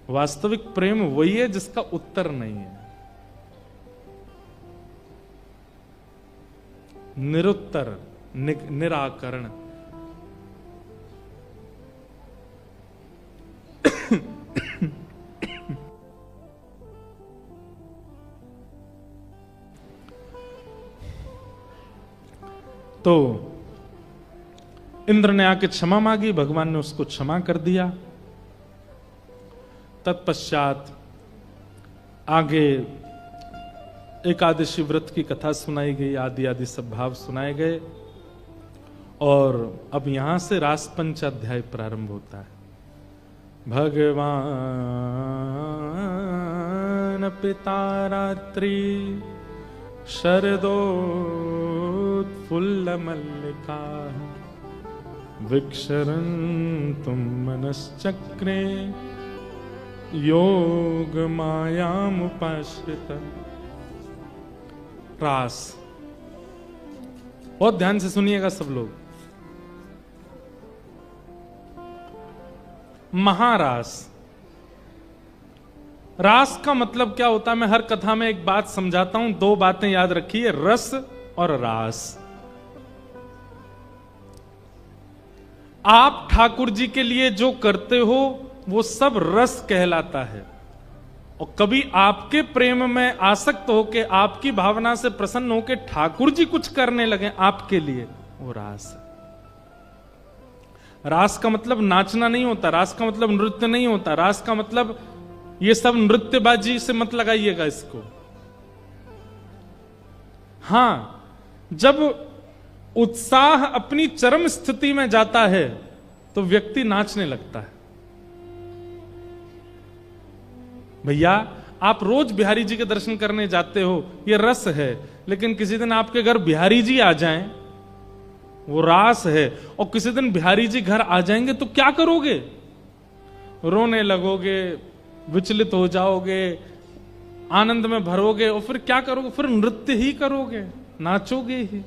S1: वास्तविक प्रेम वही है जिसका उत्तर नहीं है, निरुत्तर, निराकरण। तो इंद्र ने आके क्षमा मांगी, भगवान ने उसको क्षमा कर दिया। तत्पश्चात आगे एकादशी व्रत की कथा सुनाई गई, आदि आदि सब भाव सुनाए गए, और अब यहां से रास पंच अध्याय प्रारंभ होता है। भगवान पिता रात्रि शरदोत्फुल्ल मल्लिका विक्षरन्तुं मनश्चक्रे योग मायामुपाश्रित। रास, बहुत ध्यान से सुनिएगा सब लोग। महारास, रास का मतलब क्या होता है? मैं हर कथा में एक बात समझाता हूं, दो बातें याद रखिए, रस और रास। आप ठाकुर जी के लिए जो करते हो वो सब रस कहलाता है, और कभी आपके प्रेम में आसक्त होके, आपकी भावना से प्रसन्न होके ठाकुर जी कुछ करने लगे आपके लिए, वो रास है। रास का मतलब नाचना नहीं होता, रास का मतलब नृत्य नहीं होता, रास का मतलब ये सब नृत्यबाजी से मत लगाइएगा इसको। हां, जब उत्साह अपनी चरम स्थिति में जाता है तो व्यक्ति नाचने लगता है। भैया, आप रोज बिहारी जी के दर्शन करने जाते हो, ये रस है, लेकिन किसी दिन आपके घर बिहारी जी आ जाएं, वो रास है। और किसी दिन बिहारी जी घर आ जाएंगे तो क्या करोगे? रोने लगोगे, विचलित हो जाओगे, आनंद में भरोगे, और फिर क्या करोगे? फिर नृत्य ही करोगे, नाचोगे ही।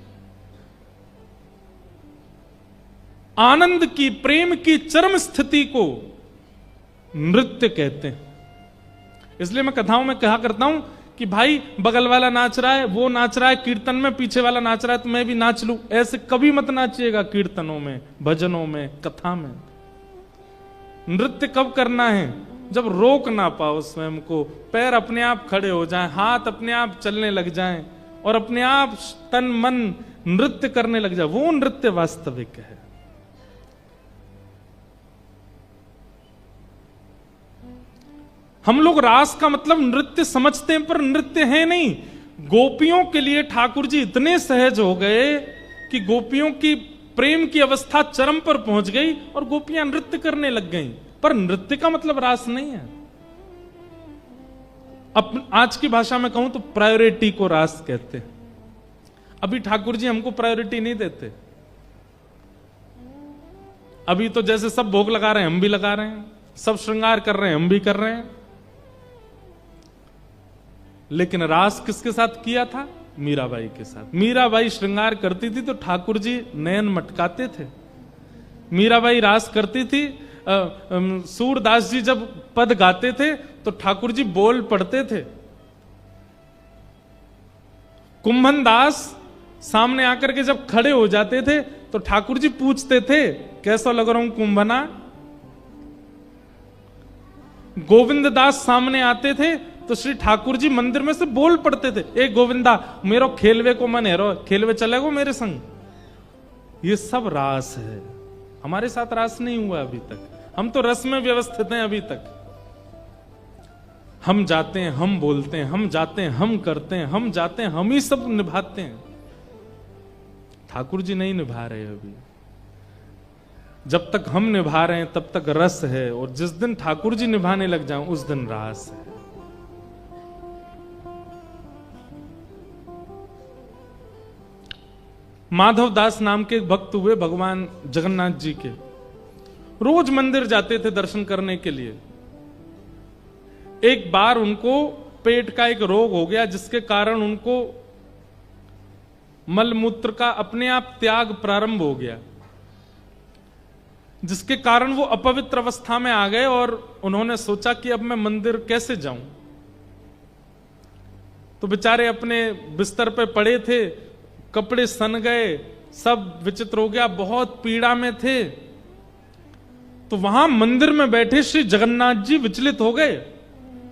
S1: आनंद की, प्रेम की चरम स्थिति को नृत्य कहते हैं। इसलिए मैं कथाओं में कहा करता हूं कि भाई बगल वाला नाच रहा है, वो नाच रहा है कीर्तन में, पीछे वाला नाच रहा है तो मैं भी नाच लूं। ऐसे कभी मत नाचिएगा कीर्तनों में, भजनों में, कथा में। नृत्य कब करना है? जब रोक ना पाओ स्वयं को, पैर अपने आप खड़े हो जाएं, हाथ अपने आप चलने लग जाएं, और अपने आप तन मन नृत्य करने लग जाए, वो नृत्य वास्तविक है। हम लोग रास का मतलब नृत्य समझते हैं, पर नृत्य है नहीं। गोपियों के लिए ठाकुर जी इतने सहज हो गए कि गोपियों की प्रेम की अवस्था चरम पर पहुंच गई और गोपियां नृत्य करने लग गईं। पर नृत्य का मतलब रास नहीं है। अब आज की भाषा में कहूं तो प्रायोरिटी को रास कहते हैं। अभी ठाकुर जी हमको प्रायोरिटी नहीं देते। अभी तो जैसे सब भोग लगा रहे हैं हम भी लगा रहे हैं, सब श्रृंगार कर रहे हैं हम भी कर रहे हैं। लेकिन रास किसके साथ किया था? मीराबाई के साथ। मीराबाई श्रृंगार करती थी तो ठाकुर जी नयन मटकाते थे। मीराबाई रास करती थी, सूरदास जी जब पद गाते थे तो ठाकुर जी बोल पढ़ते थे। कुंभन दास सामने आकर के जब खड़े हो जाते थे तो ठाकुर जी पूछते थे, कैसा लग रहा हूं कुंभना? गोविंद दास सामने आते थे तो श्री ठाकुर जी मंदिर में से बोल पड़ते थे, ए गोविंदा मेरो खेलवे को मन है, रो खेलवे चलेगो मेरे संग। ये सब रास है। हमारे साथ रास नहीं हुआ अभी तक। हम तो रस में व्यवस्थित हैं अभी तक। हम जाते हैं, हम बोलते हैं, हम जाते हैं, हम करते हैं, हम जाते हैं, हम ही सब निभाते हैं। ठाकुर जी नहीं निभा रहे अभी। जब तक हम निभा रहे हैं तब तक रस है, और जिस दिन ठाकुर जी निभाने लग जाएं उस दिन रास है। माधव दास नाम के एक भक्त हुए भगवान जगन्नाथ जी के। रोज मंदिर जाते थे दर्शन करने के लिए। एक बार उनको पेट का एक रोग हो गया जिसके कारण उनको मलमूत्र का अपने आप त्याग प्रारंभ हो गया, जिसके कारण वो अपवित्र अवस्था में आ गए और उन्होंने सोचा कि अब मैं मंदिर कैसे जाऊं। तो बेचारे अपने बिस्तर पे पड़े थे, कपड़े सन गए, सब विचित्र हो गया, बहुत पीड़ा में थे। तो वहां मंदिर में बैठे श्री जगन्नाथ जी विचलित हो गए।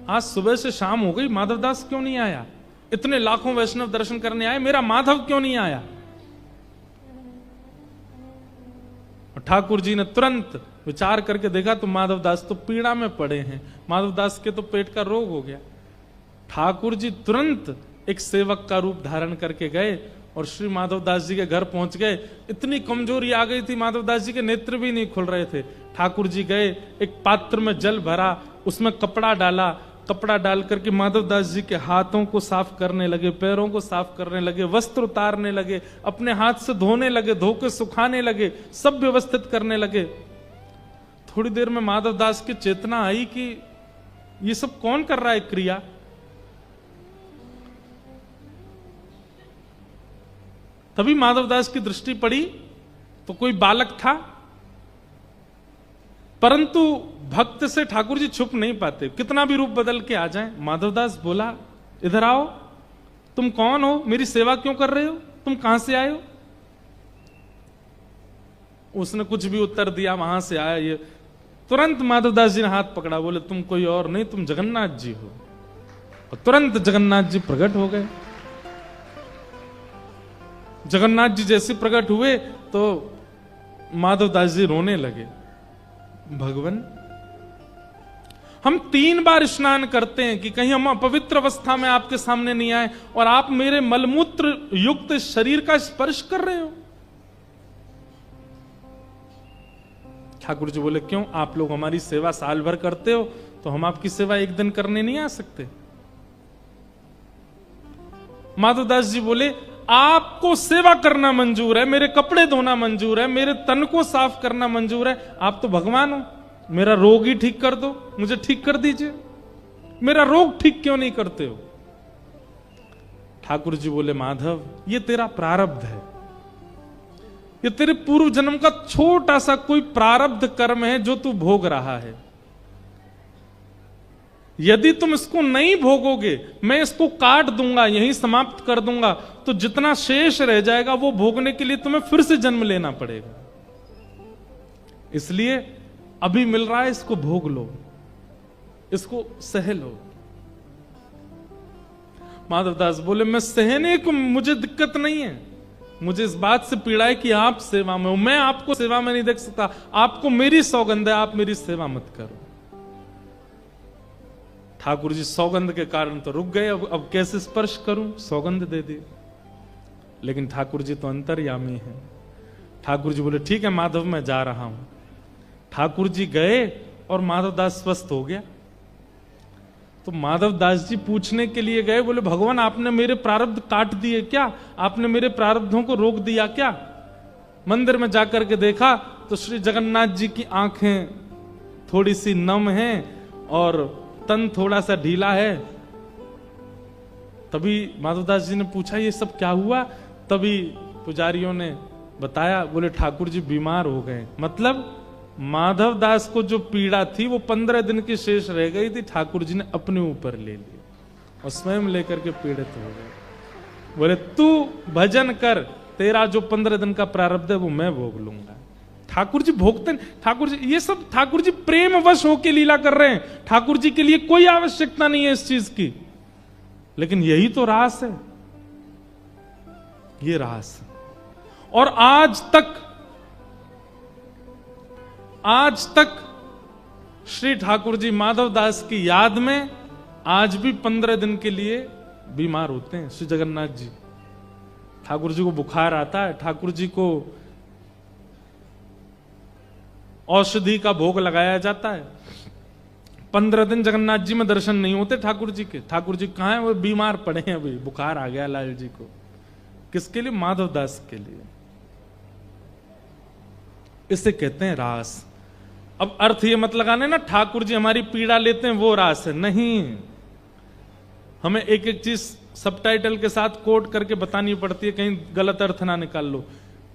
S1: आज सुबह से शाम हो गई, माधवदास क्यों नहीं आया? इतने लाखों वैष्णव दर्शन करने आए, मेरा माधव क्यों नहीं आया? ठाकुर जी ने तुरंत विचार करके देखा तो माधवदास तो पीड़ा में पड़े हैं, माधवदास के तो पेट का रोग हो गया। ठाकुर जी तुरंत एक सेवक का रूप धारण करके गए और श्री माधवदास जी के घर पहुंच गए। इतनी कमजोरी आ गई थी, माधवदास जी के नेत्र भी नहीं खुल रहे थे। ठाकुर जी गए, एक पात्र में जल भरा, उसमें कपड़ा डाला, कपड़ा डाल करके माधवदास जी के हाथों को साफ करने लगे, पैरों को साफ करने लगे, वस्त्र उतारने लगे, अपने हाथ से धोने लगे, धो के सुखाने लगे, सब व्यवस्थित करने लगे। थोड़ी देर में माधवदास की चेतना आई कि ये सब कौन कर रहा है क्रिया। तभी माधवदास की दृष्टि पड़ी तो कोई बालक था, परंतु भक्त से ठाकुर जी छुप नहीं पाते, कितना भी रूप बदल के आ जाएं। माधवदास बोला, इधर आओ, तुम कौन हो, मेरी सेवा क्यों कर रहे हो, तुम कहां से आए हो। उसने कुछ भी उत्तर दिया, वहां से आया ये। तुरंत माधवदास जी ने हाथ पकड़ा, बोले तुम कोई और नहीं, तुम जगन्नाथ जी हो। और तुरंत जगन्नाथ जी प्रकट हो गए। जगन्नाथ जी जैसे प्रकट हुए तो माधवदास जी रोने लगे, भगवान हम 3 बार स्नान करते हैं कि कहीं हम अपवित्र अवस्था में आपके सामने नहीं आए, और आप मेरे मलमूत्र युक्त शरीर का स्पर्श कर रहे हो। ठाकुर जी बोले, क्यों, आप लोग हमारी सेवा साल भर करते हो, तो हम आपकी सेवा एक दिन करने नहीं आ सकते। माधवदास जी बोले, आपको सेवा करना मंजूर है, मेरे कपड़े धोना मंजूर है, मेरे तन को साफ करना मंजूर है, आप तो भगवान हो, मेरा रोग ही ठीक कर दो, मुझे ठीक कर दीजिए, मेरा रोग ठीक क्यों नहीं करते हो। ठाकुर जी बोले, माधव ये तेरा प्रारब्ध है, ये तेरे पूर्व जन्म का छोटा सा कोई प्रारब्ध कर्म है जो तू भोग रहा है। यदि तुम इसको नहीं भोगोगे, मैं इसको काट दूंगा, यहीं समाप्त कर दूंगा, तो जितना शेष रह जाएगा वो भोगने के लिए तुम्हें फिर से जन्म लेना पड़ेगा। इसलिए अभी मिल रहा है, इसको भोग लो, इसको सह लो। माधवदास बोले, मैं सहने को मुझे दिक्कत नहीं है, मुझे इस बात से पीड़ा है कि आप सेवा में हो, मैं आपको सेवा में नहीं देख सकता, आपको मेरी सौगंध है, आप मेरी सेवा मत करो। ठाकुर जी सौगंध के कारण तो रुक गए, अब कैसे स्पर्श करूं, सौगंध दे दी। लेकिन ठाकुर जी तो अंतर्यामी हैं। ठाकुर जी बोले, ठीक है माधव, मैं जा रहा हूं। ठाकुर जी गए और माधवदास स्वस्थ हो गया। तो माधवदास जी पूछने के लिए गए, बोले, भगवान आपने मेरे प्रारब्ध काट दिए क्या, आपने मेरे प्रारब्धों को रोक दिया क्या। मंदिर में जाकर के देखा तो श्री जगन्नाथ जी की आंखें थोड़ी सी नम हैं और तन थोड़ा सा ढीला है। तभी माधवदास जी ने पूछा, ये सब क्या हुआ। तभी पुजारियों ने बताया, बोले ठाकुर जी बीमार हो गए। मतलब माधवदास को जो पीड़ा थी वो 15 दिन की शेष रह गई थी, ठाकुर जी ने अपने ऊपर ले ली और स्वयं लेकर के पीड़ित हो गए। बोले, तू भजन कर, तेरा जो 15 दिन का प्रारब्ध है वो मैं भोग लूंगा। ठाकुर जी भोगते, ठाकुर जी ये सब ठाकुर जी प्रेमवश होकर लीला कर रहे हैं। ठाकुर जी के लिए कोई आवश्यकता नहीं है इस चीज की, लेकिन यही तो रास है, ये रास। और आज तक श्री ठाकुर जी माधवदास की याद में आज भी 15 दिन के लिए बीमार होते हैं। श्री जगन्नाथ जी, ठाकुर जी को बुखार आता है, ठाकुर जी को औषधि का भोग लगाया जाता है। 15 दिन जगन्नाथ जी में दर्शन नहीं होते ठाकुर जी के। ठाकुर जी कहां हैं, वो बीमार पड़े हैं, अभी बुखार आ गया लाल जी को। किसके लिए, माधवदास के लिए। इसे कहते हैं रास। अब अर्थ ये मत लगाने ना ठाकुर जी हमारी पीड़ा लेते हैं वो रास है, नहीं। हमें एक एक चीज सबटाइटल के साथ कोट करके बतानी पड़ती है, कहीं गलत अर्थ ना निकाल लो।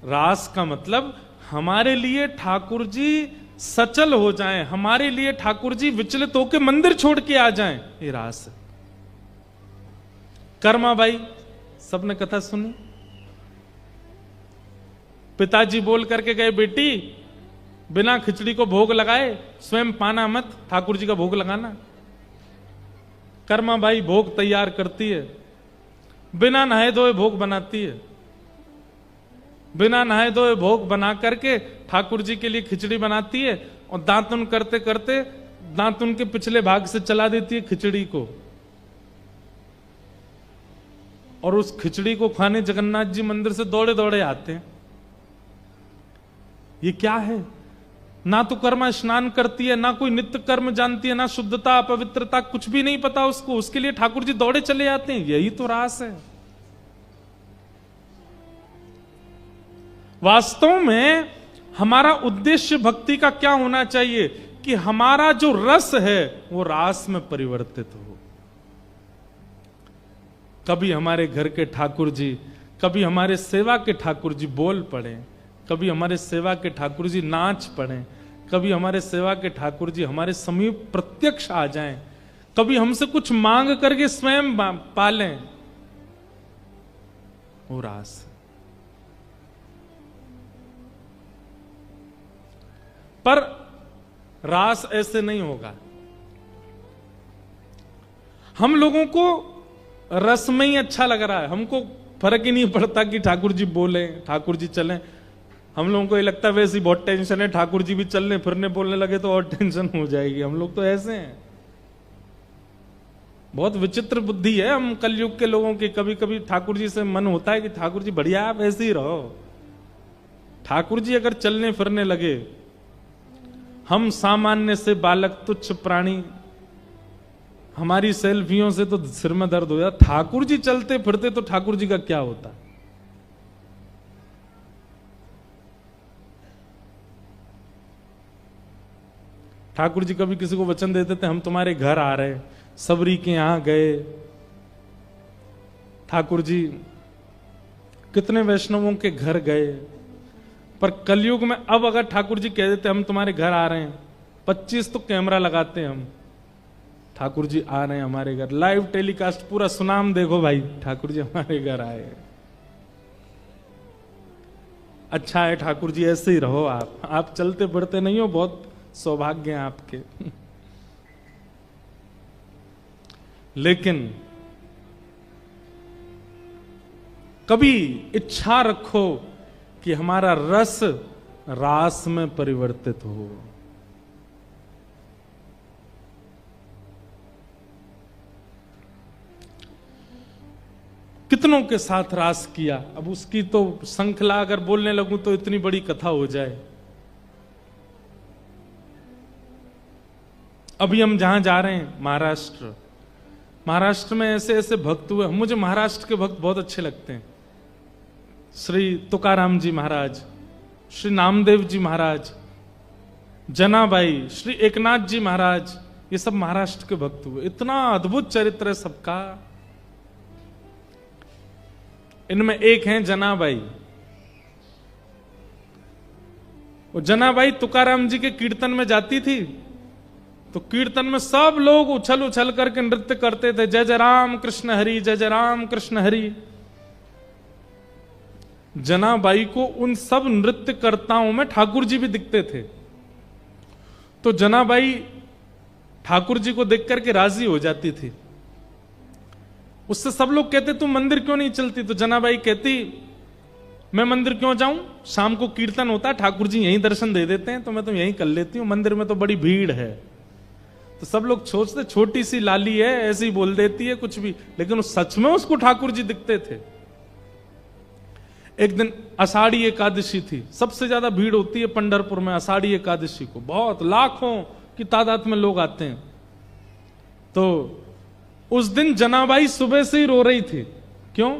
S1: रास का मतलब हमारे लिए ठाकुर जी सचल हो जाएं, हमारे लिए ठाकुर जी विचलित होकर मंदिर छोड़ के आ जाएं, ये रास है। कर्माबाई, सबने कथा सुनी। पिताजी बोल करके गए, बेटी बिना खिचड़ी को भोग लगाए स्वयं पाना मत, ठाकुर जी का भोग लगाना। कर्माबाई भोग तैयार करती है, बिना नहाए धोए भोग बनाती है। बिना नहाए धोए भोग बना करके ठाकुर जी के लिए खिचड़ी बनाती है और दांतुन करते करते दांतुन के पिछले भाग से चला देती है खिचड़ी को। और उस खिचड़ी को खाने जगन्नाथ जी मंदिर से दौड़े दौड़े आते हैं। ये क्या है? ना तो कर्मा स्नान करती है, ना कोई नित्य कर्म जानती है, ना शुद्धता पवित्रता, कुछ भी नहीं पता उसको, उसके लिए ठाकुर जी दौड़े चले आते हैं। यही तो रास है। वास्तव में हमारा उद्देश्य भक्ति का क्या होना चाहिए कि हमारा जो रस है वो रास में परिवर्तित हो। कभी हमारे घर के ठाकुर जी, कभी हमारे सेवा के ठाकुर जी बोल पड़े, कभी हमारे सेवा के ठाकुर जी नाच पड़े, कभी हमारे सेवा के ठाकुर जी हमारे समीप प्रत्यक्ष आ जाएं, कभी हमसे कुछ मांग करके स्वयं पालें, वो रास। पर रास ऐसे नहीं होगा। हम लोगों को रस में ही अच्छा लग रहा है, हमको फर्क ही नहीं पड़ता कि ठाकुर जी बोले, ठाकुर जी चलें। हम लोगों को ये लगता है वैसे ही बहुत टेंशन है, ठाकुर जी भी चलने फिरने बोलने लगे तो और टेंशन हो जाएगी। हम लोग तो ऐसे हैं, बहुत विचित्र बुद्धि है हम कलयुग के लोगों की। कभी कभी ठाकुर जी से मन होता है कि ठाकुर जी बढ़िया आप ऐसे ही रहो। ठाकुर जी अगर चलने फिरने लगे, हम सामान्य से बालक तुच्छ प्राणी, हमारी सेल्फियों से तो सिर में दर्द हो जाता। ठाकुर जी चलते फिरते तो ठाकुर जी का क्या होता? ठाकुर जी कभी किसी को वचन देते थे हम तुम्हारे घर आ रहे, सबरी के यहां गए। ठाकुर जी कितने वैष्णवों के घर गए। पर कलयुग में अब अगर ठाकुर जी कह देते हम तुम्हारे घर आ रहे हैं, 25 तो कैमरा लगाते हैं हम, ठाकुर जी आ रहे हैं हमारे घर, लाइव टेलीकास्ट पूरा सुनाम, देखो भाई ठाकुर जी हमारे घर आए। अच्छा है ठाकुर जी ऐसे ही रहो, आप चलते फिरते नहीं हो, बहुत सौभाग्य है आपके। लेकिन कभी इच्छा रखो कि हमारा रस रास में परिवर्तित हो। कितनों के साथ रास किया, अब उसकी तो श्रृंखला अगर बोलने लगूं तो इतनी बड़ी कथा हो जाए। अभी हम जहां जा रहे हैं महाराष्ट्र, महाराष्ट्र में ऐसे ऐसे भक्त हुए। मुझे महाराष्ट्र के भक्त बहुत अच्छे लगते हैं। श्री तुकाराम जी महाराज, श्री नामदेव जी महाराज, जनाबाई, श्री एकनाथ जी महाराज, ये सब महाराष्ट्र के भक्त हुए। इतना अद्भुत चरित्र है सबका। इनमें एक हैं जनाबाई। वो जनाबाई तुकाराम जी के कीर्तन में जाती थी तो कीर्तन में सब लोग उछल उछल करके नृत्य करते थे, जय जय राम कृष्ण हरि, जय जय राम कृष्ण हरि। जनाबाई को उन सब नृत्यकर्ताओं में ठाकुर जी भी दिखते थे। तो जनाबाई ठाकुर जी को देख करके राजी हो जाती थी। उससे सब लोग कहते तुम मंदिर क्यों नहीं चलती? तो जनाबाई कहती मैं मंदिर क्यों जाऊं, शाम को कीर्तन होता है, ठाकुर जी यहीं दर्शन दे देते हैं, तो मैं तो यहीं कर लेती हूं, मंदिर में तो बड़ी भीड़ है। तो सब लोग सोचते छोटी सी लाली है, ऐसे ही बोल देती है कुछ भी, लेकिन सच में उसको ठाकुर जी दिखते थे। एक दिन आषाढ़ी एकादशी थी, सबसे ज्यादा भीड़ होती है पंढरपुर में आषाढ़ी एकादशी को, बहुत लाखों की तादाद में लोग आते हैं। तो उस दिन जनाबाई सुबह से ही रो रही थी। क्यों?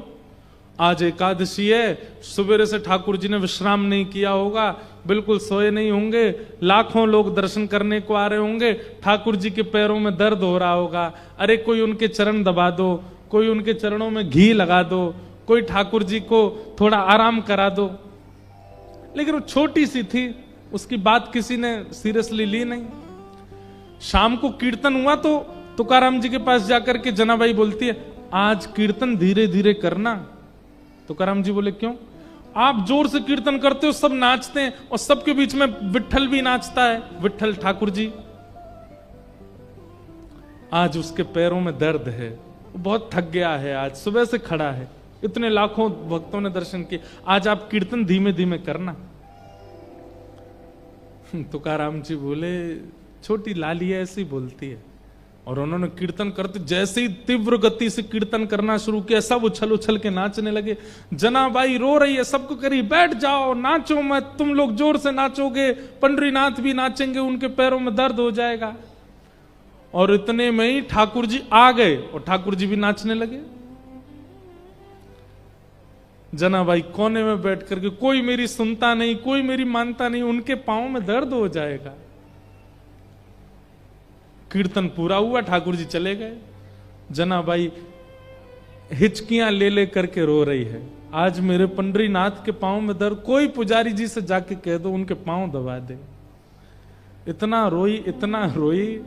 S1: आज एकादशी है, सवेरे से ठाकुर जी ने विश्राम नहीं किया होगा, बिल्कुल सोए नहीं होंगे, लाखों लोग दर्शन करने को आ रहे होंगे, ठाकुर जी के पैरों में दर्द हो रहा होगा, अरे कोई उनके चरण दबा दो, कोई उनके चरणों में घी लगा दो, कोई ठाकुर जी को थोड़ा आराम करा दो। लेकिन वो छोटी सी थी, उसकी बात किसी ने सीरियसली ली नहीं। शाम को कीर्तन हुआ तो तुकाराम जी के पास जाकर के जनाबाई बोलती है आज कीर्तन धीरे धीरे करना। तुकाराम जी बोले क्यों? आप जोर से कीर्तन करते हो, सब नाचते हैं, और सबके बीच में विट्ठल भी नाचता है, विट्ठल ठाकुर जी। आज उसके पैरों में दर्द है, वो बहुत थक गया है, आज सुबह से खड़ा है, इतने लाखों भक्तों ने दर्शन किए, आज आप कीर्तन धीमे धीमे करना। तुकाराम जी बोले छोटी लाली है, ऐसी बोलती है, और उन्होंने कीर्तन करते जैसे ही तीव्र गति से कीर्तन करना शुरू किया, सब उछल उछल के नाचने लगे। जनाबाई रो रही है, सबको करी बैठ जाओ, नाचो मत, तुम लोग जोर से नाचोगे, पंडरीनाथ भी नाचेंगे, उनके पैरों में दर्द हो जाएगा। और इतने में ही ठाकुर जी आ गए और ठाकुर जी भी नाचने लगे। जनाबाई कोने में बैठ करके, कोई मेरी सुनता नहीं, कोई मेरी मानता नहीं, उनके पांव में दर्द हो जाएगा। कीर्तन पूरा हुआ, ठाकुर जी चले गए। जनाबाई हिचकियां ले ले करके रो रही है, आज मेरे पंडरीनाथ के पांव में दर्द, कोई पुजारी जी से जाके कह दो उनके पांव दबा दे। इतना रोई,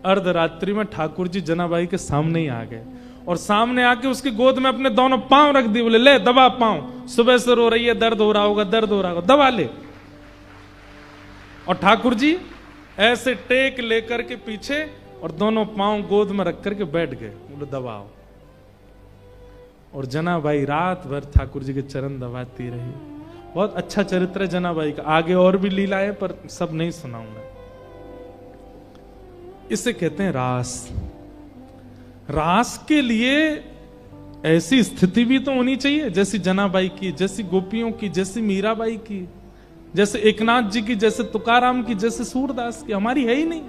S1: अर्धरात्रि में ठाकुर जी जनाबाई के सामने ही आ गए और सामने आके उसकी गोद में अपने दोनों पांव रख दिए। बोले ले दबा पांव, सुबह से रो रही है, दर्द हो रहा होगा, दबा ले। और ठाकुर जी ऐसे टेक लेकर के पीछे और दोनों पांव गोद में रख करके बैठ गए। बोले दबाओ। और जनाबाई रात भर ठाकुर जी के चरण दबाती रही। बहुत अच्छा चरित्र है जनाबाई का। आगे और भी लीला है पर सब नहीं सुनाऊंगा। इसे कहते हैं रास। रास के लिए ऐसी स्थिति भी तो होनी चाहिए जैसी जनाबाई की, जैसी गोपियों की, जैसी मीराबाई की, जैसे एकनाथ जी की, जैसे तुकाराम की, जैसे सूरदास की। हमारी है ही नहीं।